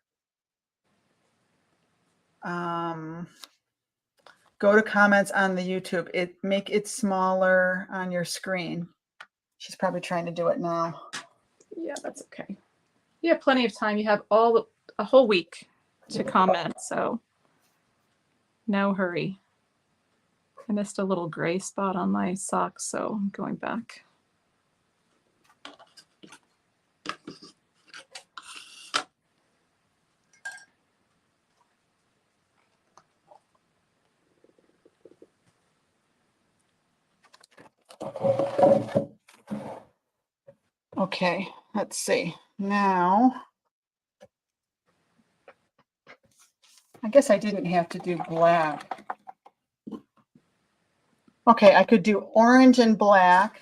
Go to comments on the YouTube. Make it smaller on your screen. She's probably trying to do it now. Yeah, that's okay. You have plenty of time. You have a whole week to comment, so no hurry. I missed a little gray spot on my socks, so I'm going back. Okay, let's see. Now, I guess I didn't have to do black. Okay, I could do orange and black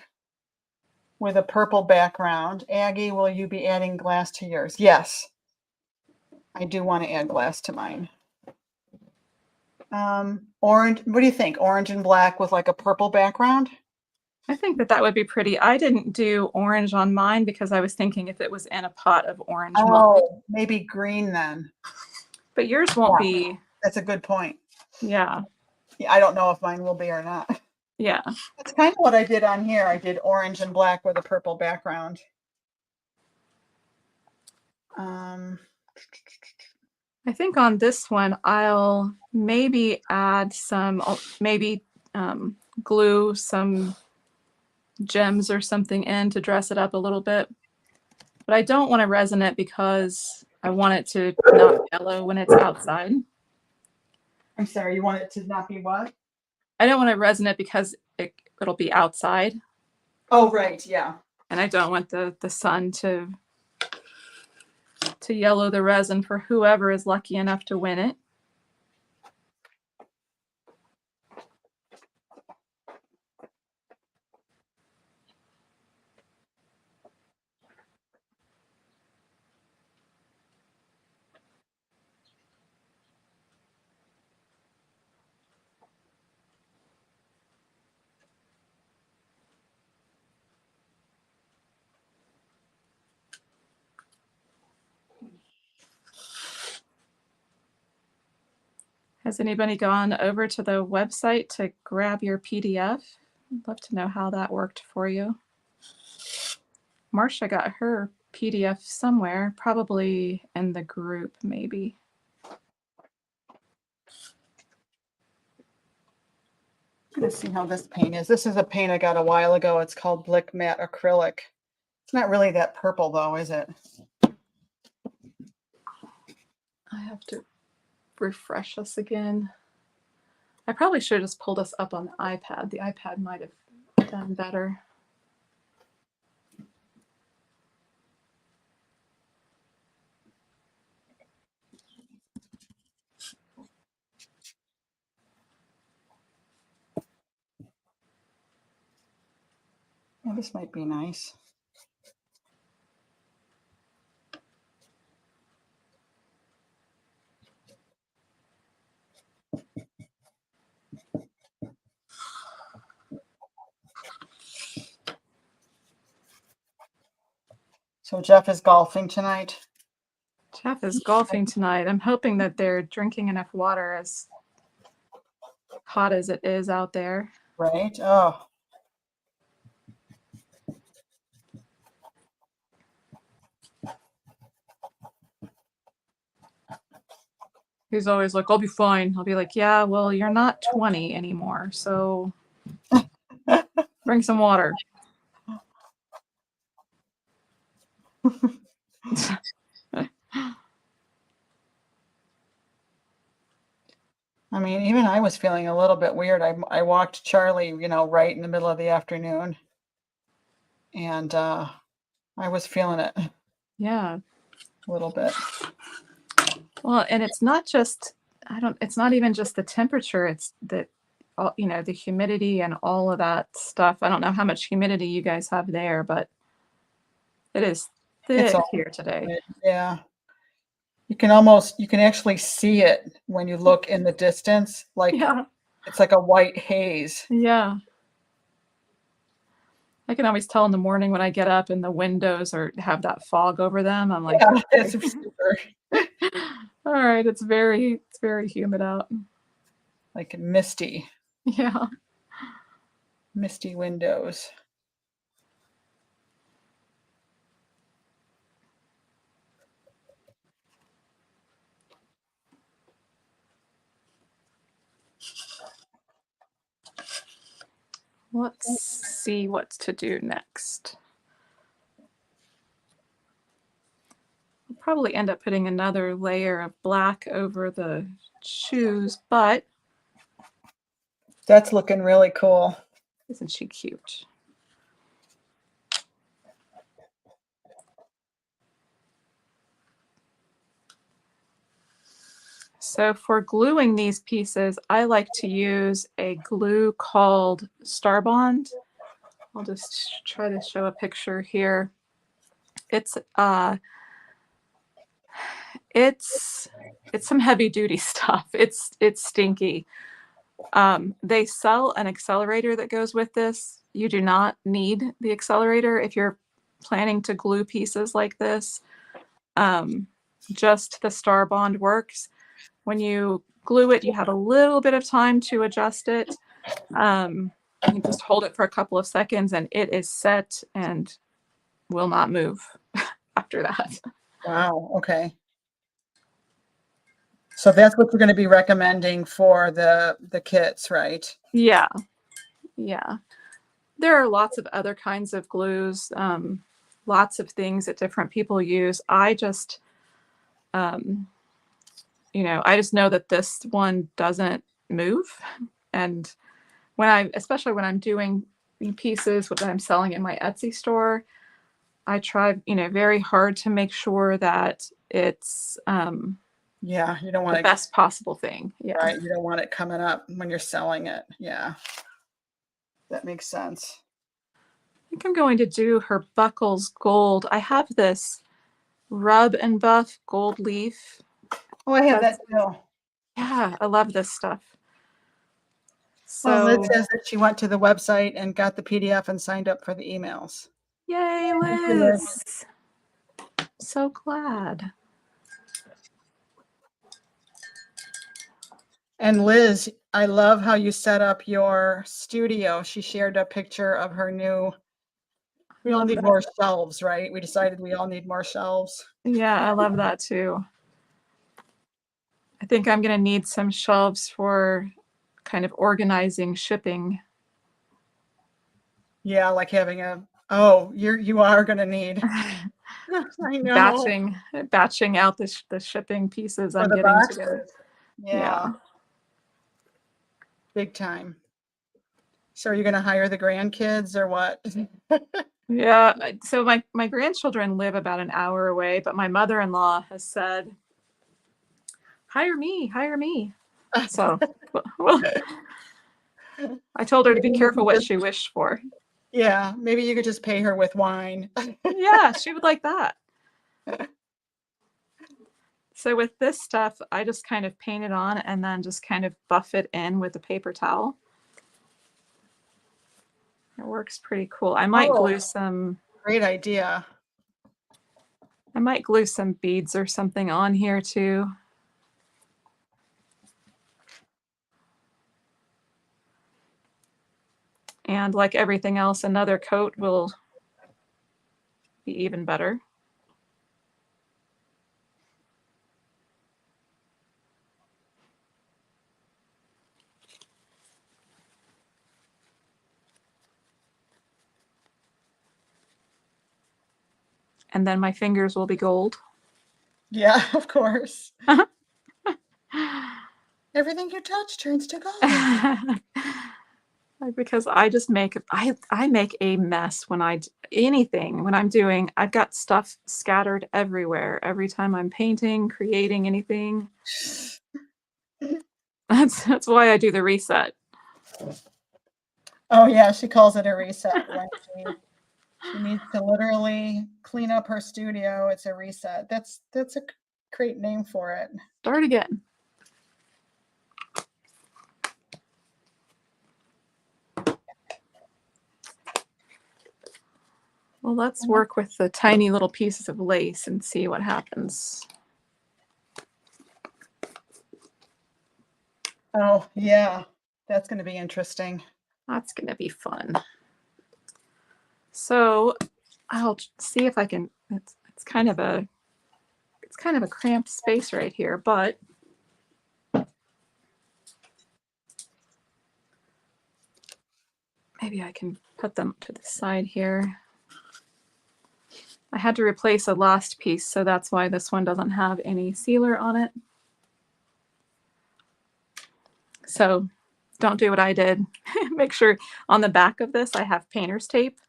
with a purple background. Aggie, will you be adding glass to yours? Yes. I do want to add glass to mine. Orange, what do you think? Orange and black with like a purple background? I think that would be pretty. I didn't do orange on mine because I was thinking if it was in a pot of orange. Oh, maybe green then. But yours won't be. That's a good point. Yeah. I don't know if mine will be or not. Yeah. That's kind of what I did on here. I did orange and black with a purple background. I think on this one, I'll maybe add some, glue some gems or something in to dress it up a little bit. But I don't want to resin it because I want it to not yellow when it's outside. I'm sorry, you want it to not be what? I don't want to resin it because it'll be outside. Oh, right. Yeah. And I don't want the sun to yellow the resin for whoever is lucky enough to win it. Has anybody gone over to the website to grab your PDF? I'd love to know how that worked for you. Marcia got her PDF somewhere, probably in the group, maybe. Let's see how this paint is. This is a paint I got a while ago. It's called Blick Matte Acrylic. It's not really that purple though, is it? I have to refresh us again. I probably should have just pulled us up on the iPad. The iPad might have done better. Oh, this might be nice. So Jeff is golfing tonight. Jeff is golfing tonight. I'm hoping that they're drinking enough water, as hot as it is out there. Right? Oh. He's always like, I'll be fine. I'll be like, yeah, well, you're not 20 anymore, so bring some water. I mean, even I was feeling a little bit weird. I walked Charlie, you know, right in the middle of the afternoon. And I was feeling it Yeah. a little bit. Well, and it's not just, it's not even just the temperature, it's the, you know, the humidity and all of that stuff. I don't know how much humidity you guys have there, but it is thick here today. Yeah. You can actually see it when you look in the distance. Like, yeah. It's like a white haze. Yeah. I can always tell in the morning when I get up and the windows have that fog over them. I'm like, yeah, it's super. All right, it's very humid out. Like misty. Yeah. Misty windows. Let's see what to do next. I'll probably end up putting another layer of black over the shoes, but that's looking really cool. Isn't she cute? So for gluing these pieces, I like to use a glue called Star Bond. I'll just try to show a picture here. It's some heavy duty stuff. It's stinky. They sell an accelerator that goes with this. You do not need the accelerator if you're planning to glue pieces like this. Just the Star Bond works. When you glue it, you have a little bit of time to adjust it. You just hold it for a couple of seconds and it is set and will not move after that. Wow. Okay. So that's what you're going to be recommending for the kits, right? Yeah. Yeah. There are lots of other kinds of glues, lots of things that different people use. I just, you know, I just know that this one doesn't move, and especially when I'm doing pieces that I'm selling in my Etsy store, I try, very hard to make sure that it's Yeah, you don't want the it, best possible thing. Yeah. right? You don't want it coming up when you're selling it. Yeah, that makes sense. I think I'm going to do her buckles gold. I have this Rub and Buff gold leaf. Oh, I have That's, that too. yeah, I love this stuff. Well, Liz So, says that she went to the website and got the PDF and signed up for the emails. yay, Thank you, Liz. Liz. So glad. And Liz, I love how you set up your studio. She shared a picture of her new. We all Love need that. more shelves, right? We decided we all need more shelves. Yeah, I love that too. I think I'm going to need some shelves for kind of organizing shipping. Yeah, like having a. Oh, you are going to need. I know. batching out the shipping pieces For I'm the getting together. boxes. Yeah, Yeah. big time. So are you going to hire the grandkids or what? Yeah. So my grandchildren live about an hour away, but my mother-in-law has said, hire me, hire me. So, well, I told her to be careful what she wished for. Yeah, maybe you could just pay her with wine. Yeah, she would like that. So with this stuff, I just kind of paint it on and then just kind of buff it in with a paper towel. It works pretty cool. I might glue some. Great idea. I might glue some beads or something on here too. And like everything else, another coat will be even better. And then my fingers will be gold. Yeah, of course. Everything you touch turns to gold. Because I just make I make a mess when when I'm doing. I've got stuff scattered everywhere every time I'm painting, creating anything. That's why I do the reset. Oh yeah, she calls it a reset when she needs to literally clean up her studio. It's a reset. That's a great name for it. Start again. Well, let's work with the tiny little pieces of lace and see what happens. Oh yeah, that's going to be interesting. That's going to be fun. So I'll see if I can. It's kind of a cramped space right here, but maybe I can put them to the side here. I had to replace a last piece, so that's why this one doesn't have any sealer on it. So don't do what I did. Make sure on the back of this I have painter's tape,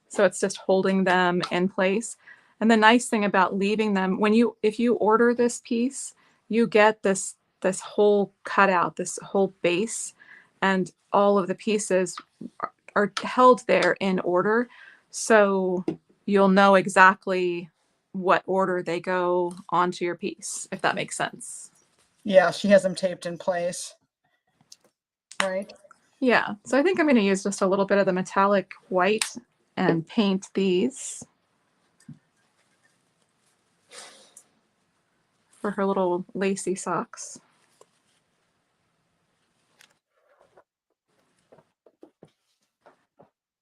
so it's just holding them in place. And the nice thing about leaving them, if you order this piece, you get this whole cutout, this whole base, and all of the pieces are held there in order. So you'll know exactly what order they go onto your piece, if that makes sense. Yeah, she has them taped in place. Right. Yeah, so I think I'm going to use just a little bit of the metallic white and paint these for her little lacy socks.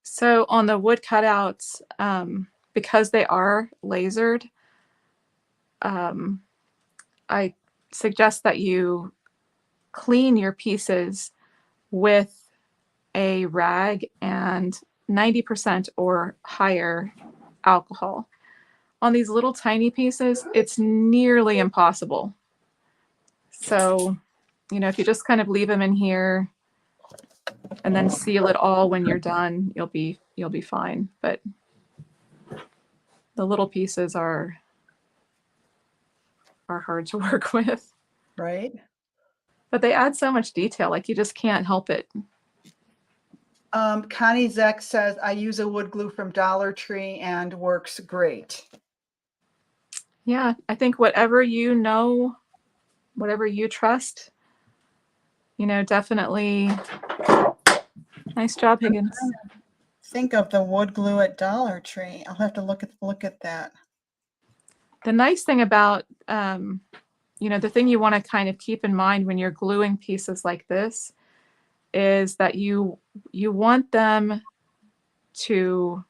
So on the wood cutouts, because they are lasered, I suggest that you clean your pieces with a rag and 90% or higher alcohol. On these little tiny pieces, it's nearly impossible. So, if you just kind of leave them in here and then seal it all when you're done. You'll be fine. But the little pieces are hard to work with. Right. But they add so much detail, like you just can't help it. Connie Zeck says, I use a wood glue from Dollar Tree and works great. Yeah, I think whatever you know, whatever you trust, definitely. Nice job, Higgins. Think of the wood glue at Dollar Tree. I'll have to look at that. The nice thing about, the thing you want to kind of keep in mind when you're gluing pieces like this is that you want them to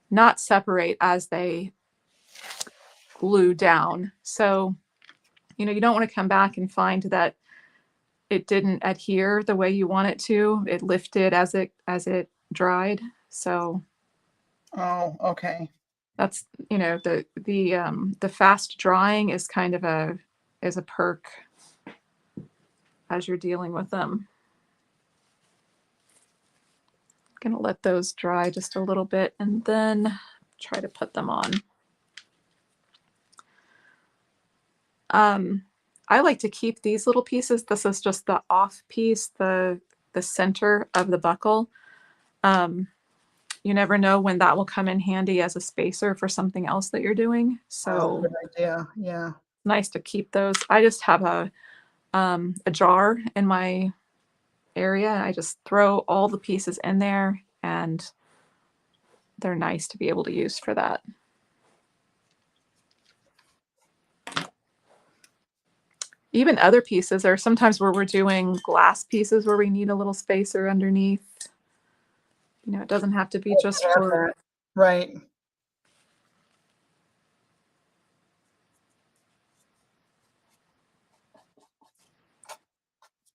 not separate as they glue down. So, you don't want to come back and find that it didn't adhere the way you want it to. It lifted as it dried. So, oh, okay. That's the fast drying is kind of a perk as you're dealing with them. I'm gonna let those dry just a little bit and then try to put them on. I like to keep these little pieces. This is just the off piece, the center of the buckle. You never know when that will come in handy as a spacer for something else that you're doing. So good idea. Yeah. Nice to keep those. I just have a jar in my area. I just throw all the pieces in there, and they're nice to be able to use for that. Even other pieces, there are sometimes where we're doing glass pieces where we need a little spacer underneath. It doesn't have to be just for... Right.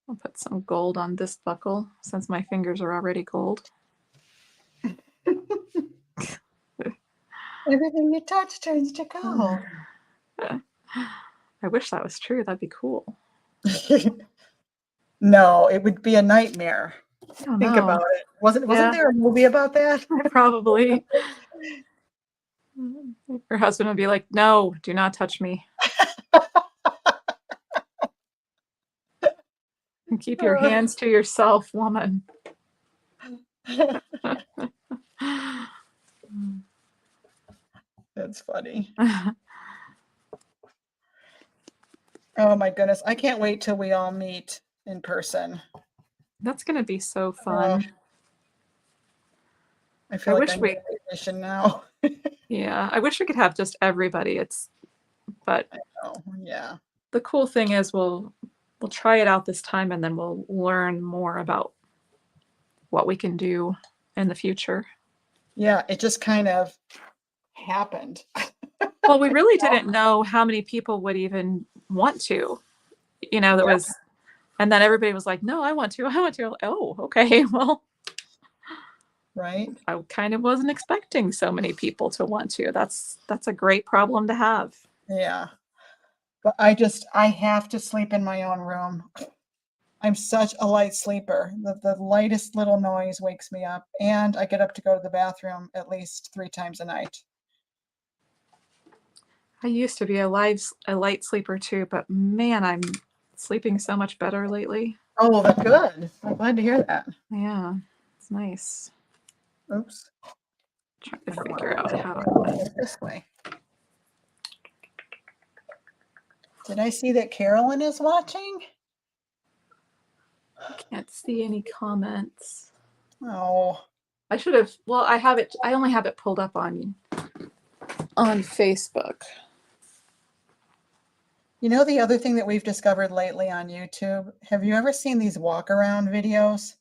I'll put some gold on this buckle since my fingers are already gold. Everything you touch turns to gold. I wish that was true. That'd be cool. No, it would be a nightmare. Think know. about it. Wasn't there a movie about that? Probably. Her husband would be like, no, do not touch me. And keep your hands to yourself, woman. That's funny. Oh my goodness. I can't wait till we all meet in person. That's going to be so fun. I feel like I'm on vacation now. Yeah, I wish we could have just everybody. But I know, yeah. The cool thing is we'll try it out this time, and then we'll learn more about what we can do in the future. Yeah, it just kind of happened. Well, we really didn't know how many people would even want to, was, and then everybody was like, no, I want to. Oh, okay. Well, right. I kind of wasn't expecting so many people to want to. That's a great problem to have. Yeah. But I have to sleep in my own room. I'm such a light sleeper. The lightest little noise wakes me up, and I get up to go to the bathroom at least 3 times a night. I used to be a light sleeper too, but man, I'm sleeping so much better lately. Oh, that's good. I'm glad to hear that. Yeah, it's nice. Oops. Trying to figure out how to do it this way. Did I see that Carolyn is watching? I can't see any comments. Oh. I should have. Well, I have it. I only have it pulled up on Facebook. The other thing that we've discovered lately on YouTube, have you ever seen these walk around videos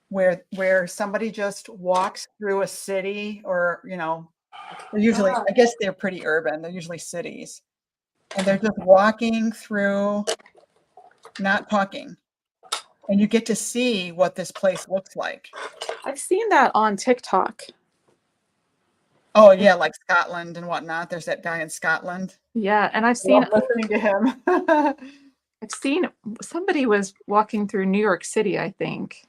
where somebody just walks through a city, or, usually, I guess they're pretty urban. They're usually cities. And they're just walking through, not talking. And you get to see what this place looks like. I've seen that on TikTok. Oh, yeah, like Scotland and whatnot. There's that guy in Scotland. Yeah, and I've seen listening to him. I've seen somebody was walking through New York City, I think.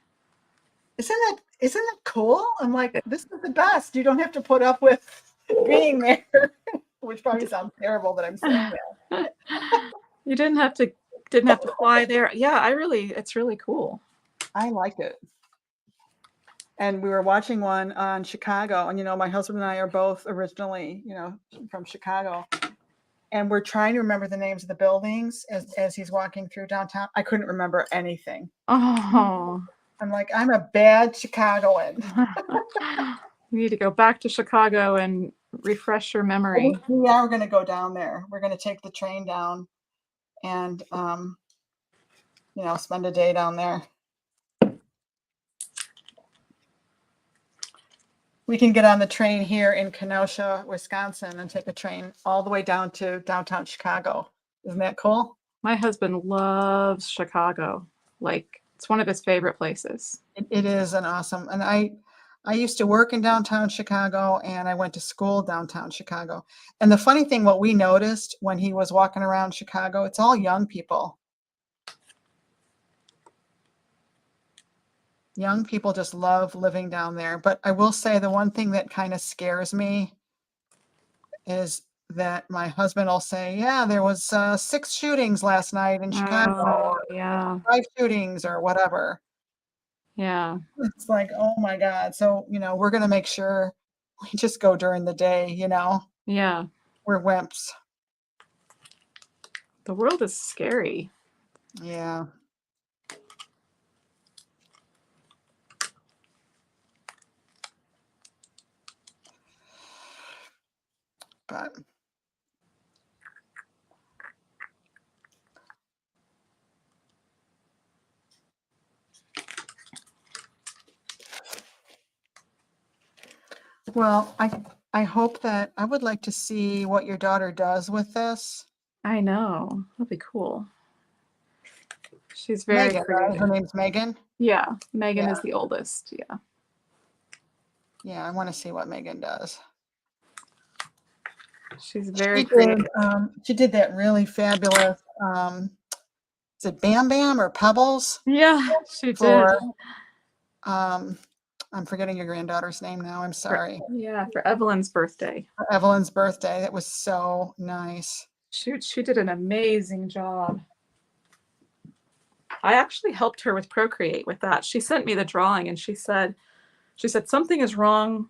isn't that cool? I'm like, this is the best. You don't have to put up with being there, which probably sounds terrible that I'm saying that. You didn't have to fly there. Yeah, it's really cool. I like it. And we were watching one on Chicago, and my husband and I are both originally, from Chicago. And we're trying to remember the names of the buildings as he's walking through downtown. I couldn't remember anything. Oh. I'm like, I'm a bad Chicagoan. You need to go back to Chicago and refresh your memory. We are going to go down there. We're going to take the train down and, spend a day down there. We can get on the train here in Kenosha, Wisconsin, and take a train all the way down to downtown Chicago. Isn't that cool? My husband loves Chicago. Like, it's one of his favorite places. It is an awesome, and I used to work in downtown Chicago, and I went to school downtown Chicago. And the funny thing, what we noticed when he was walking around Chicago, it's all young people. Young people just love living down there. But I will say the one thing that kind of scares me is that my husband will say, yeah, there was 6 shootings last night in Chicago, or Yeah. 5 shootings or whatever. Yeah. It's like, oh my God. So, we're going to make sure we just go during the day, Yeah. We're wimps. The world is scary. Yeah. But well, I hope that I would like to see what your daughter does with this. I know. That'd be cool. She's very Megan, right? creative. Her name's Megan. Yeah. Megan Yeah. is the oldest. Yeah. Yeah, I want to see what Megan does. She's very creative. She did that really fabulous, is it Bam Bam or Pebbles? Yeah, she did. For, I'm forgetting your granddaughter's name now. I'm sorry. For Evelyn's birthday. For Evelyn's birthday. That was so nice. Shoot, she did an amazing job. I actually helped her with Procreate with that. She sent me the drawing and she said something is wrong.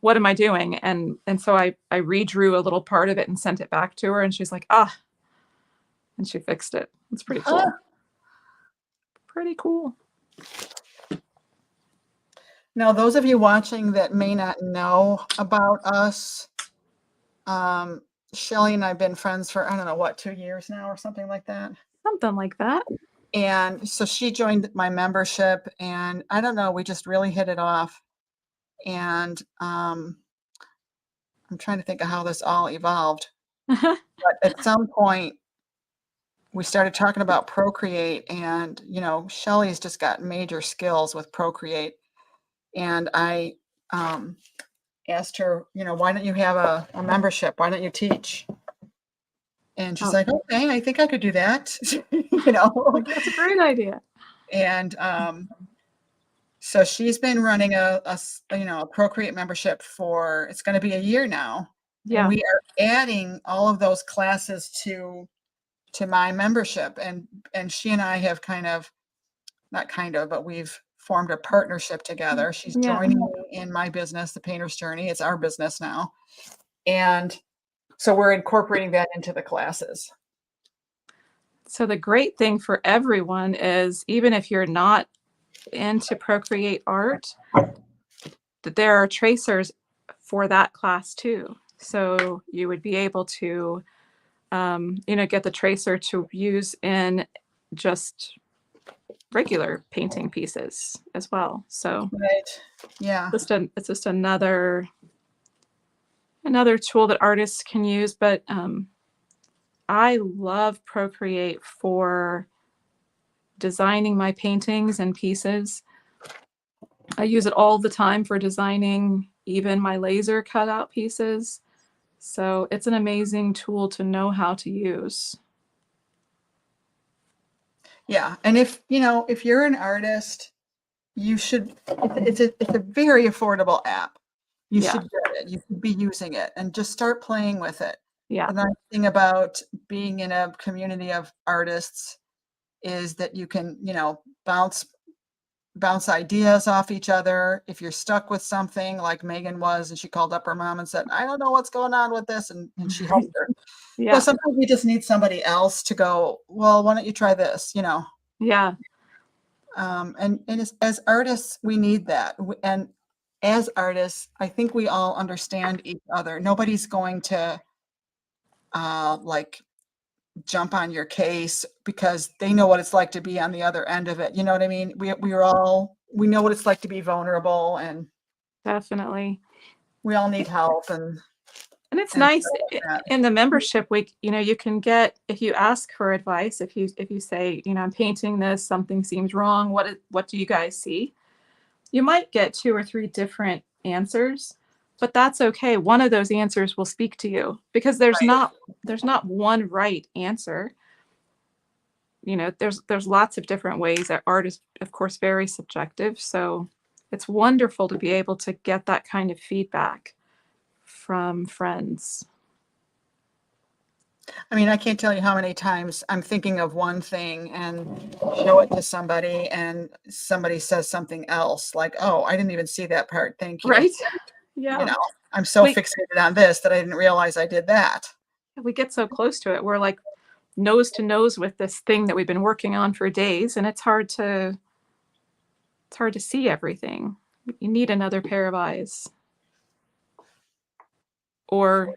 What am I doing? And so I redrew a little part of it and sent it back to her, and she's like, and she fixed it. It's pretty cool. Pretty cool. Now, those of you watching that may not know about us, Shelly and I have been friends for, I don't know, what, 2 years now or something like that? Something like that. And so she joined my membership, and I don't know, we just really hit it off. And I'm trying to think of how this all evolved. But at some point, we started talking about Procreate, and, Shelly's just got major skills with Procreate. And I asked her, why don't you have a membership? Why don't you teach? And she's like, okay, I think I could do that. That's a great idea. And so she's been running a Procreate membership for, it's going to be a year now. Yeah. And we are adding all of those classes to my membership. And she and I have but we've formed a partnership together. She's joining me in my business, The Painter's Journey. It's our business now. And so we're incorporating that into the classes. So the great thing for everyone is, even if you're not into Procreate art, that there are tracers for that class too. So you would be able to, get the tracer to use in just regular painting pieces as well. So right. Yeah. It's just another tool that artists can use. But I love Procreate for designing my paintings and pieces. I use it all the time for designing even my laser cutout pieces. So it's an amazing tool to know how to use. Yeah. And if you're an artist you should, it's a very affordable app. You Yeah. should get it. You should be using it and just start playing with it. Yeah. The nice thing about being in a community of artists is that you can, bounce ideas off each other. If you're stuck with something like Megan was, and she called up her mom and said, I don't know what's going on with this. And she helped her. Yeah. Sometimes we just need somebody else to go, well, why don't you try this, Yeah. And as artists, we need that. And as artists, I think we all understand each other. Nobody's going to like jump on your case because they know what it's like to be on the other end of it. You know what I mean? We know what it's like to be vulnerable, and Definitely. we all need help. And it's and nice in the membership week, you can get, if you ask for advice, if you say, I'm painting this, something seems wrong. What do you guys see? You might get 2 or 3 different answers, but that's okay. One of those answers will speak to you because there's Right. not one right answer. There's lots of different ways that art is, of course, very subjective. So it's wonderful to be able to get that kind of feedback from friends. I mean, I can't tell you how many times I'm thinking of one thing and show it to somebody and somebody says something else like, oh, I didn't even see that part. Thank you. Right? Yeah. I'm so fixated on this that I didn't realize I did that. We get so close to it. We're like nose to nose with this thing that we've been working on for days, and it's hard to see everything. You need another pair of eyes. Or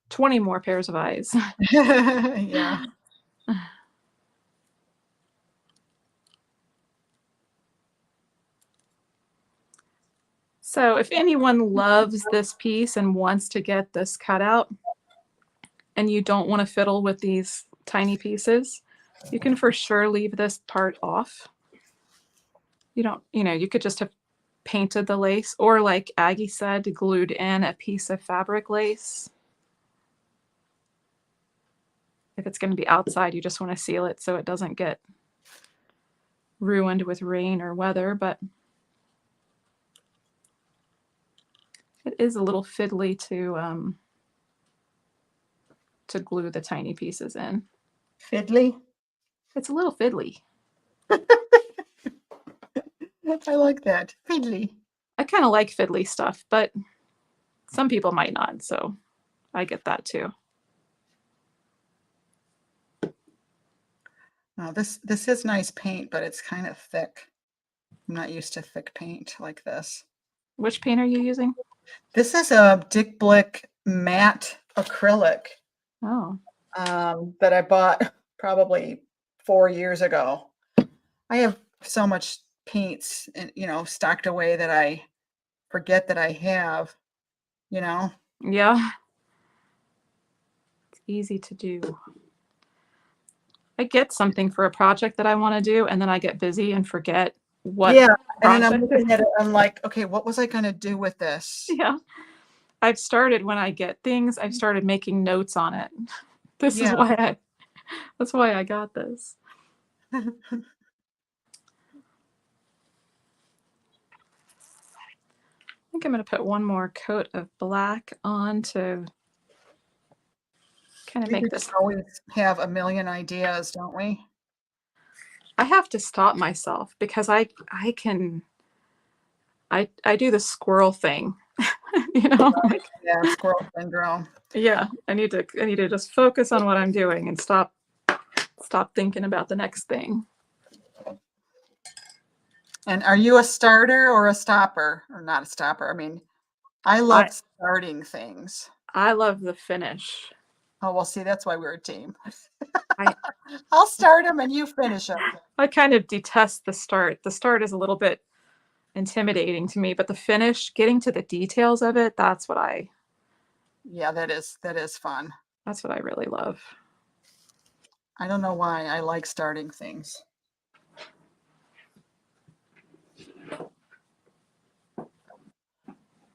20 more pairs of eyes. Yeah. So if anyone loves this piece and wants to get this cut out, and you don't want to fiddle with these tiny pieces, you can for sure leave this part off. You could just have painted the lace, or like Aggie said, glued in a piece of fabric lace. If it's going to be outside, you just want to seal it so it doesn't get ruined with rain or weather, but it is a little fiddly to glue the tiny pieces in. Fiddly? It's a little fiddly. I like that. Fiddly. I kind of like fiddly stuff, but some people might not, so I get that too. Oh, this is nice paint, but it's kind of thick. I'm not used to thick paint like this. Which paint are you using? This is a Dick Blick matte acrylic. Oh. That I bought probably 4 years ago. I have so much paints, stocked away that I forget that I have, Yeah. It's easy to do. I get something for a project that I want to do, and then I get busy and forget what. Yeah, and then I'm looking at it, I'm like, okay, what was I going to do with this? Yeah. I've started, when I get things, I've started making notes on it. This is why that's why I got this. I think I'm going to put one more coat of black on to kind of make this. We always have a million ideas, don't we? I have to stop myself because I do the squirrel thing. Like, yeah, squirrel syndrome. Yeah, I need to just focus on what I'm doing and stop thinking about the next thing. And are you a starter or a stopper? Or not a stopper? I mean, I love starting things. I love the finish. Oh, well, see, that's why we're a team. I'll start them and you finish them. I kind of detest the start. The start is a little bit intimidating to me, but the finish, getting to the details of it, that's what I. Yeah, that is fun. That's what I really love. I don't know why I like starting things.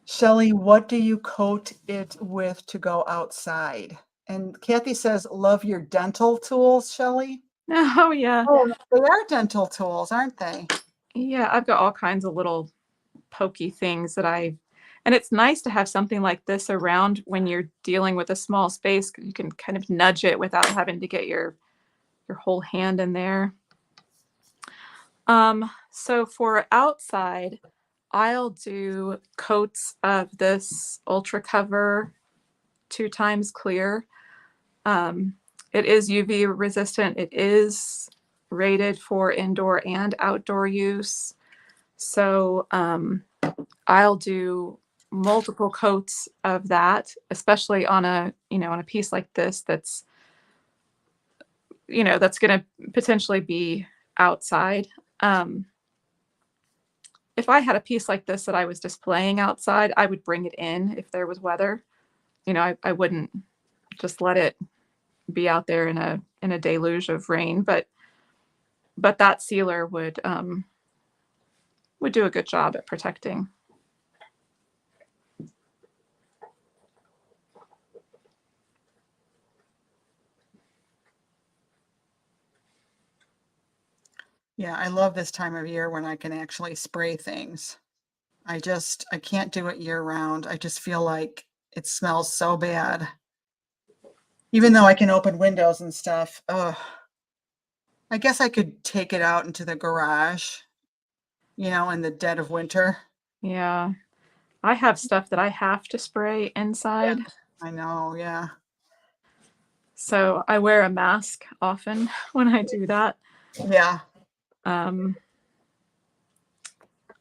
Shelley, what do you coat it with to go outside? And Kathy says, love your dental tools, Shelley. Oh, yeah. Oh, they are dental tools, aren't they? Yeah, I've got all kinds of little pokey things and it's nice to have something like this around when you're dealing with a small space because you can kind of nudge it without having to get your whole hand in there. So for outside, I'll do coats of this Ultra Cover 2 times clear. It is UV resistant. It is rated for indoor and outdoor use. So I'll do multiple coats of that, especially on a, on a piece like this that's, that's going to potentially be outside. If I had a piece like this that I was displaying outside, I would bring it in if there was weather. I wouldn't just let it be out there in a deluge of rain, but that sealer would do a good job at protecting. Yeah, I love this time of year when I can actually spray things. I can't do it year round. I just feel like it smells so bad. Even though I can open windows and stuff. Ugh. I guess I could take it out into the garage, in the dead of winter. Yeah. I have stuff that I have to spray inside. Yeah, I know, yeah. So I wear a mask often when I do that. Yeah.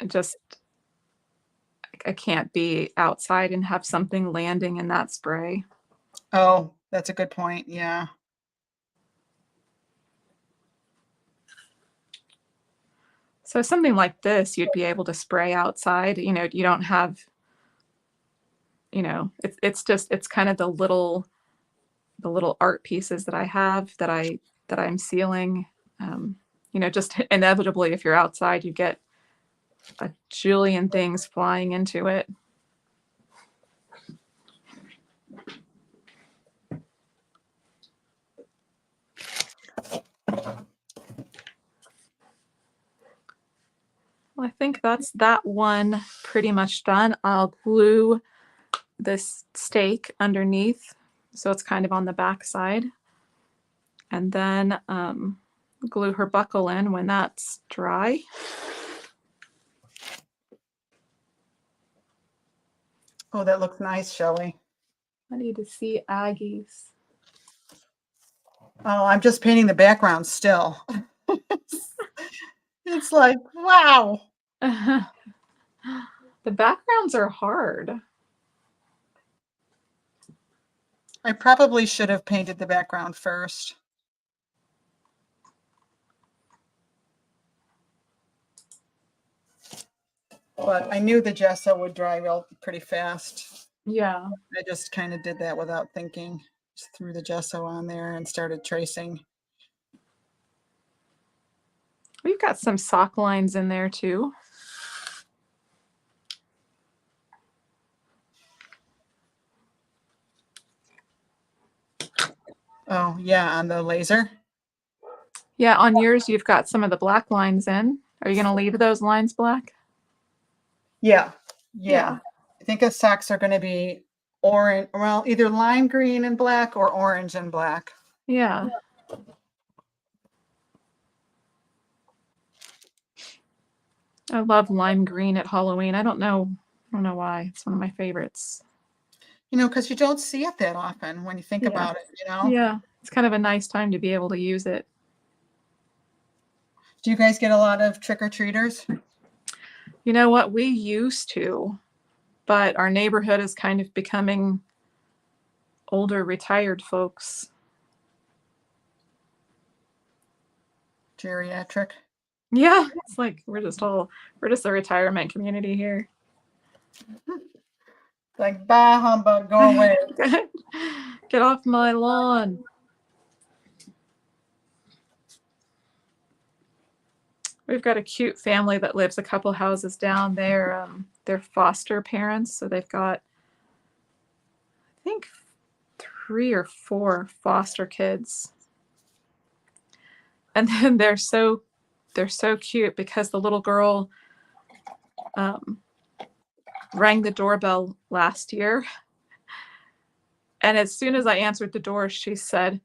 Just I can't be outside and have something landing in that spray. Oh, that's a good point. Yeah. So something like this, you'd be able to spray outside. You don't have, it's kind of the little art pieces that I have that I'm sealing. Just inevitably, if you're outside, you get a jillion things flying into it. Well, I think that's that one pretty much done. I'll glue this stake underneath, so it's kind of on the back side, and then glue her buckle in when that's dry. Oh, that looks nice, Shelley. I need to see Aggie's. Oh, I'm just painting the background still. It's like, wow. The backgrounds are hard. I probably should have painted the background first. But I knew the gesso would dry pretty fast. Yeah. I just kind of did that without thinking. Just threw the gesso on there and started tracing. We've got some sock lines in there too. Oh, yeah, on the laser. Yeah, on yours, you've got some of the black lines in. Are you going to leave those lines black? Yeah. Yeah. I think the socks are going to be orange, well, either lime green and black or orange and black. Yeah. I love lime green at Halloween. I don't know why. It's one of my favorites. Because you don't see it that often when you think about it, Yeah. It's kind of a nice time to be able to use it. Do you guys get a lot of trick-or-treaters? You know what? We used to, but our neighborhood is kind of becoming older, retired folks. Geriatric? Yeah. It's like we're just a retirement community here. Like, bah, humbug, go away. Get off my lawn. We've got a cute family that lives a couple houses down there. They're foster parents, so they've got, I think, 3 or 4 foster kids. And then they're so they're so cute because the little girl rang the doorbell last year. And as soon as I answered the door, she said,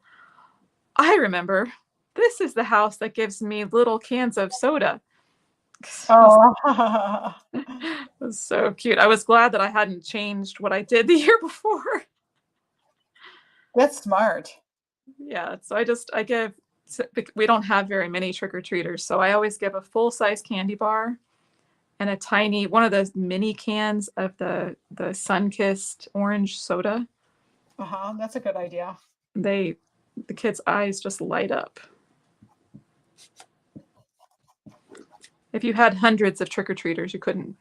I remember, this is the house that gives me little cans of soda. Oh, It was so cute. I was glad that I hadn't changed what I did the year before. that's smart. Yeah, so I give, we don't have very many trick-or-treaters, so I always give a full-size candy bar and a tiny, one of those mini cans of the sun-kissed orange soda. That's a good idea. The kids' eyes just light up. If you had hundreds of trick-or-treaters, you couldn't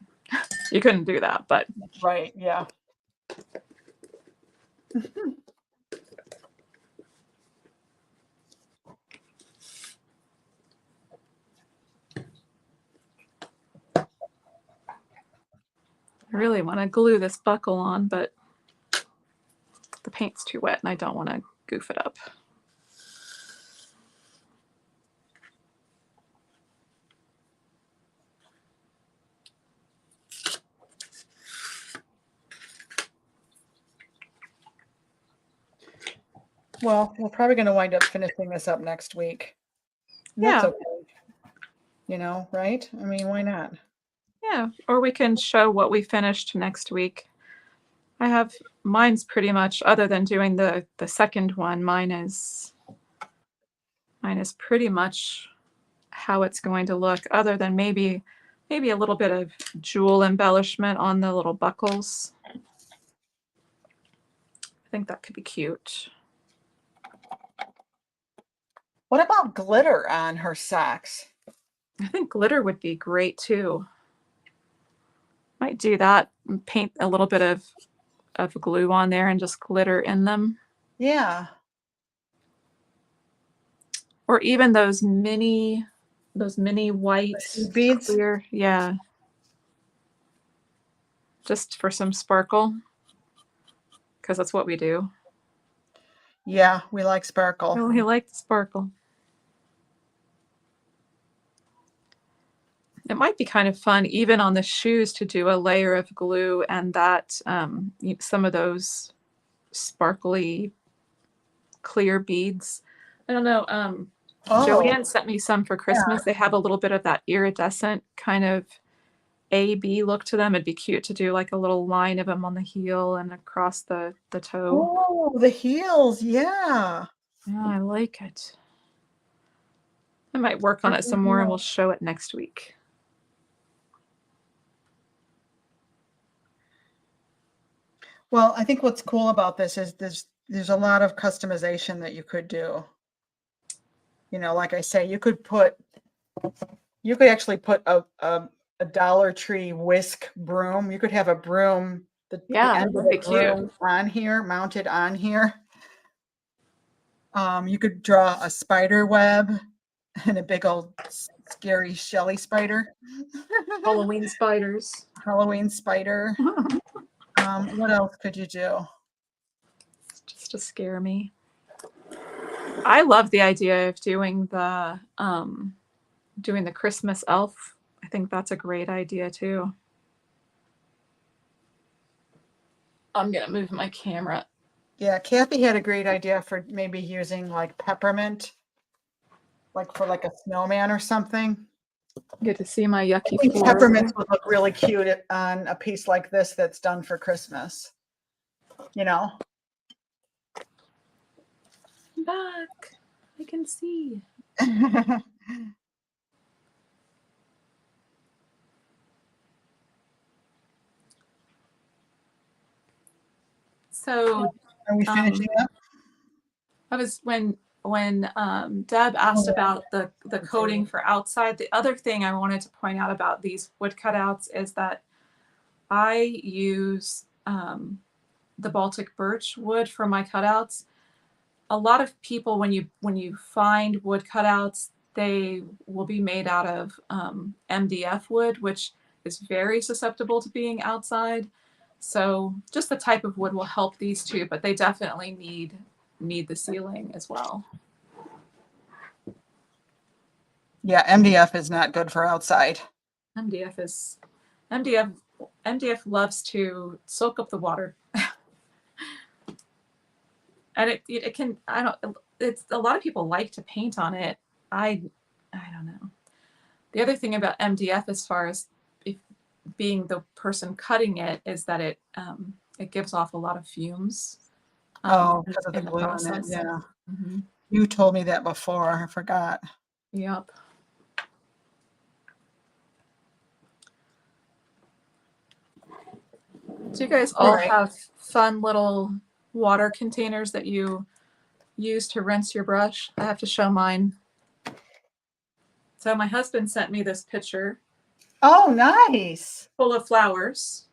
do that, but Right, yeah. I really want to glue this buckle on, but the paint's too wet and I don't want to goof it up. Well, we're probably going to wind up finishing this up next week. That's Yeah. okay. You know, right? I mean, why not? Yeah, or we can show what we finished next week. I have, mine's pretty much, other than doing the second one, mine is pretty much how it's going to look, other than maybe a little bit of jewel embellishment on the little buckles. I think that could be cute. What about glitter on her socks? I think glitter would be great too. Might do that and paint a little bit of glue on there and just glitter in them. Yeah. Or even those mini white beads? clear, yeah. Just for some sparkle, because that's what we do. Yeah, we like sparkle. Oh, we like the sparkle. It might be kind of fun, even on the shoes, to do a layer of glue and that some of those sparkly clear beads. I don't know. Joanne sent me some for Christmas. They have a little bit of that iridescent kind of A-B look to them. It'd be cute to do like a little line of them on the heel and across the toe. Oh, the heels. Yeah. Yeah, I like it. I might work on it some more and we'll show it next week. Well, I think what's cool about this is there's a lot of customization that you could do. You know, like I say, you could actually put a Dollar Tree whisk broom. You could have a broom, the end of the broom on here, mounted on here. You could draw a spider web and a big old scary Shelly spider. Halloween spiders. Halloween spider. What else could you do? Just to scare me. I love the idea of doing the Christmas elf. I think that's a great idea too. I'm gonna move my camera. Yeah, Kathy had a great idea for maybe using like peppermint, like for like a snowman or something. Get to see my yucky I think floor. peppermints would look really cute on a piece like this that's done for Christmas. You know? Back. I can see. So are we finishing up? I was when Deb asked about the coating for outside. The other thing I wanted to point out about these wood cutouts is that I use the Baltic birch wood for my cutouts. A lot of people, when you find wood cutouts, they will be made out of MDF wood, which is very susceptible to being outside. So just the type of wood will help these two, but they definitely need the ceiling as well. Yeah, MDF is not good for outside. MDF is MDF MDF loves to soak up the water. And it can, I don't, it's a lot of people like to paint on it. I don't know. The other thing about MDF, as far as if being the person cutting it, is that it gives off a lot of fumes Oh, because of the in the glue in it. process. Yeah. Mm-hmm. You told me that before. I forgot. Yep. Do you guys all right. have fun little water containers that you use to rinse your brush? I have to show mine. So my husband sent me this picture Oh, nice. full of flowers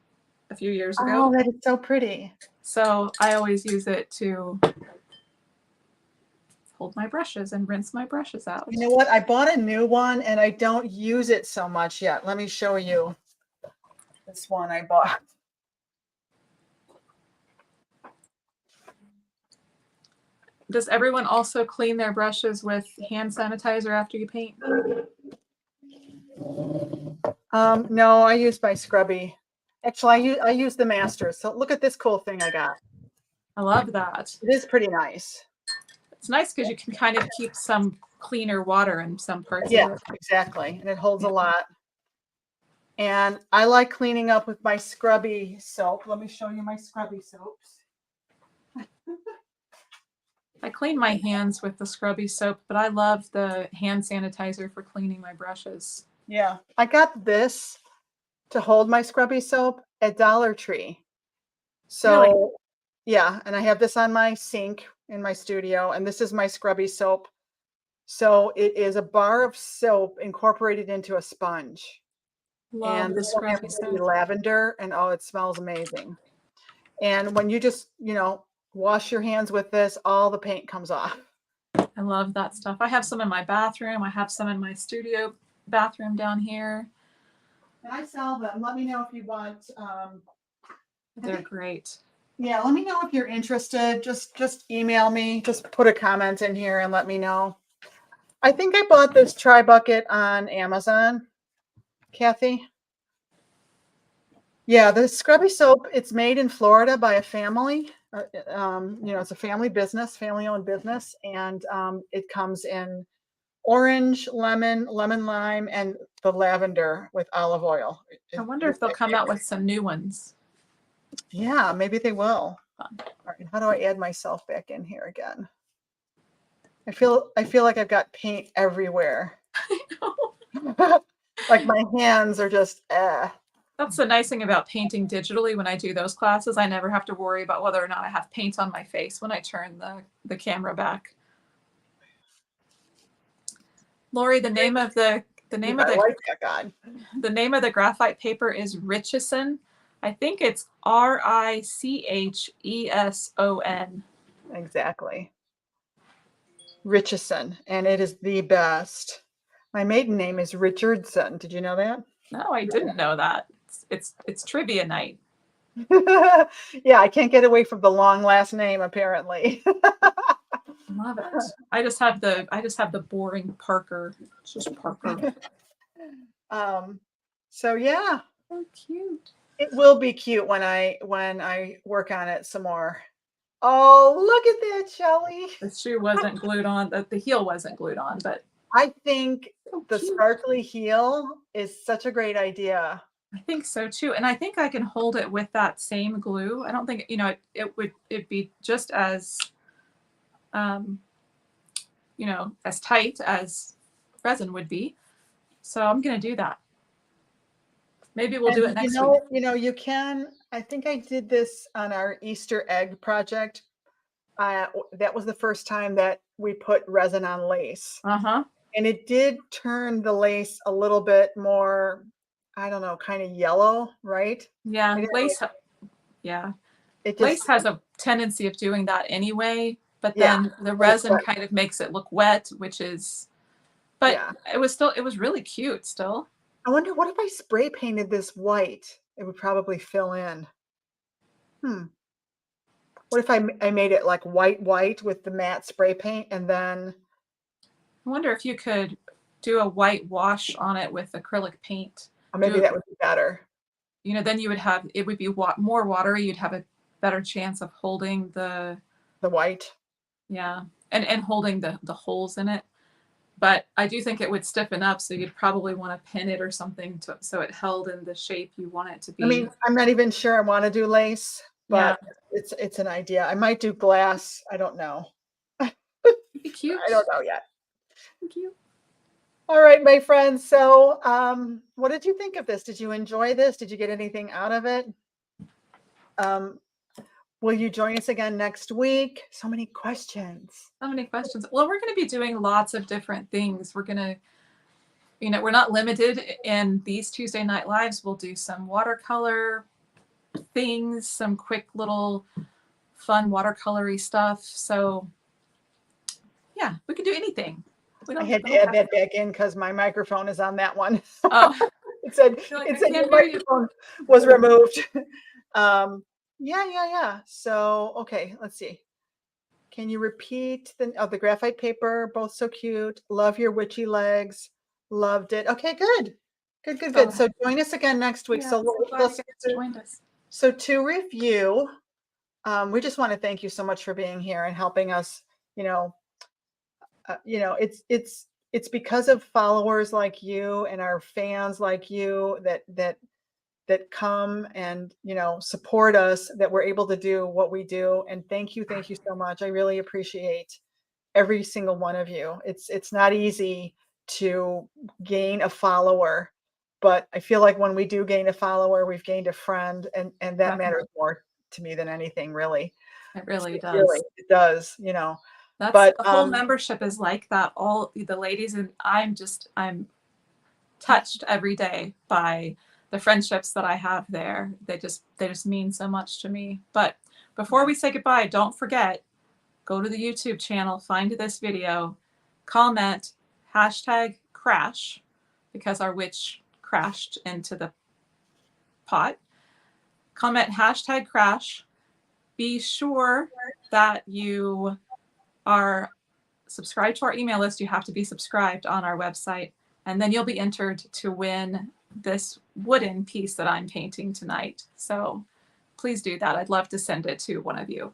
a few years ago. Oh, that is so pretty. So I always use it to hold my brushes and rinse my brushes out. You know what? I bought a new one and I don't use it so much yet. Let me show you this one I bought. Does everyone also clean their brushes with hand sanitizer after you paint? No, I use my scrubby. Actually, I use the Masters. So look at this cool thing I got. I love that. It is pretty nice. It's nice because you can kind of keep some cleaner water in some parts Yeah, of it. exactly. And it holds a lot. And I like cleaning up with my scrubby soap. Let me show you my scrubby soaps. I clean my hands with the scrubby soap, but I love the hand sanitizer for cleaning my brushes. Yeah, I got this to hold my scrubby soap at Dollar Tree. So, Really? yeah, and I have this on my sink in my studio, and this is my scrubby soap. So it is a bar of soap incorporated into a sponge. Love And the this one scrubby happens to be soap. lavender, and oh, it smells amazing. And when you just, wash your hands with this, all the paint comes off. I love that stuff. I have some in my bathroom. I have some in my studio bathroom down here. And I sell them. Let me know if you want. They're great. Yeah, let me know if you're interested. Just email me. Just put a comment in here and let me know. I think I bought this Tri Bucket on Amazon, Kathy. Yeah, the scrubby soap, it's made in Florida by a family. It's a family business, family-owned business, and it comes in orange, lemon lime, and the lavender with olive oil. I wonder if they'll come out with some new ones. Yeah, maybe they will. All right, how do I add myself back in here again? I feel like I've got paint everywhere. I know. Like my hands are just That's the nice thing about painting digitally. When I do those classes, I never have to worry about whether or not I have paint on my face when I turn the camera back. Lori, the name of the name of I like that guy. the name of the graphite paper is Richeson. I think it's Richeson. Exactly. Richeson, and it is the best. My maiden name is Richardson. Did you know that? No, I didn't know that. It's trivia night. Yeah, I can't get away from the long last name apparently. Love it. I just have the boring Parker. It's just Parker. So yeah, So cute. it will be cute when I work on it some more. Oh, look at that, Shelley. The shoe wasn't glued on. The heel wasn't glued on, but I think so the cute. sparkly heel is such a great idea. I think so too, and I think I can hold it with that same glue. I don't think it'd be just as as tight as resin would be. So I'm gonna do that. Maybe we'll do it next week. You can. I think I did this on our Easter egg project. That was the first time that we put resin on lace. Uh-huh. And it did turn the lace a little bit more, I don't know, kind of yellow, right? Yeah, lace has a tendency of doing that anyway, but then the resin kind of makes it look wet, but it was really cute still. I wonder, what if I spray painted this white? It would probably fill in. What if I made it like white with the matte spray paint, and then I wonder if you could do a white wash on it with acrylic paint. Or maybe that would be better. You know, then you would have, it would be more watery. You'd have a better chance of holding the white. Yeah, and holding the holes in it. But I do think it would stiffen up, so you'd probably want to pin it or something so it held in the shape you want it to be. I mean, I'm not even sure I want to do lace, but it's an idea. I might do glass. I don't know. It'd be cute. I don't know yet. Thank you. All right, my friends. So what did you think of this? Did you enjoy this? Did you get anything out of it? Will you join us again next week? So many questions. So many questions. Well, we're going to be doing lots of different things. We're going to, you know, we're not limited in these Tuesday Night Lives. We'll do some watercolor things, some quick little fun watercolory stuff. So yeah, we could do anything. I had to add that back in because my microphone is on that one. Oh. It said your microphone was removed. Yeah. So, okay, let's see. Can you repeat the graphite paper? Both so cute. Love your witchy legs. Loved it. Okay, good. Good. So join us again next week. Yeah, so to review, we just want to thank you so much for being here and helping us. It's because of followers like you and our fans like you that come and support us, that we're able to do what we do. And thank you so much. I really appreciate every single one of you. It's not easy to gain a follower, but I feel like when we do gain a follower, we've gained a friend, and that matters more to me than anything, really. It really does. It does, But the whole membership is like that. All the ladies, and I'm touched every day by the friendships that I have there. They just mean so much to me. But before we say goodbye, don't forget, go to the YouTube channel, find this video, comment #crash, because our witch crashed into the pot. Comment #crash. Be sure that you are subscribed to our email list. You have to be subscribed on our website, and then you'll be entered to win this wooden piece that I'm painting tonight. So please do that. I'd love to send it to one of you.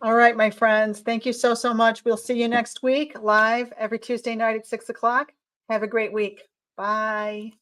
All right, my friends. Thank you so much. We'll see you next week live every Tuesday night at 6 o'clock. Have a great week. Bye.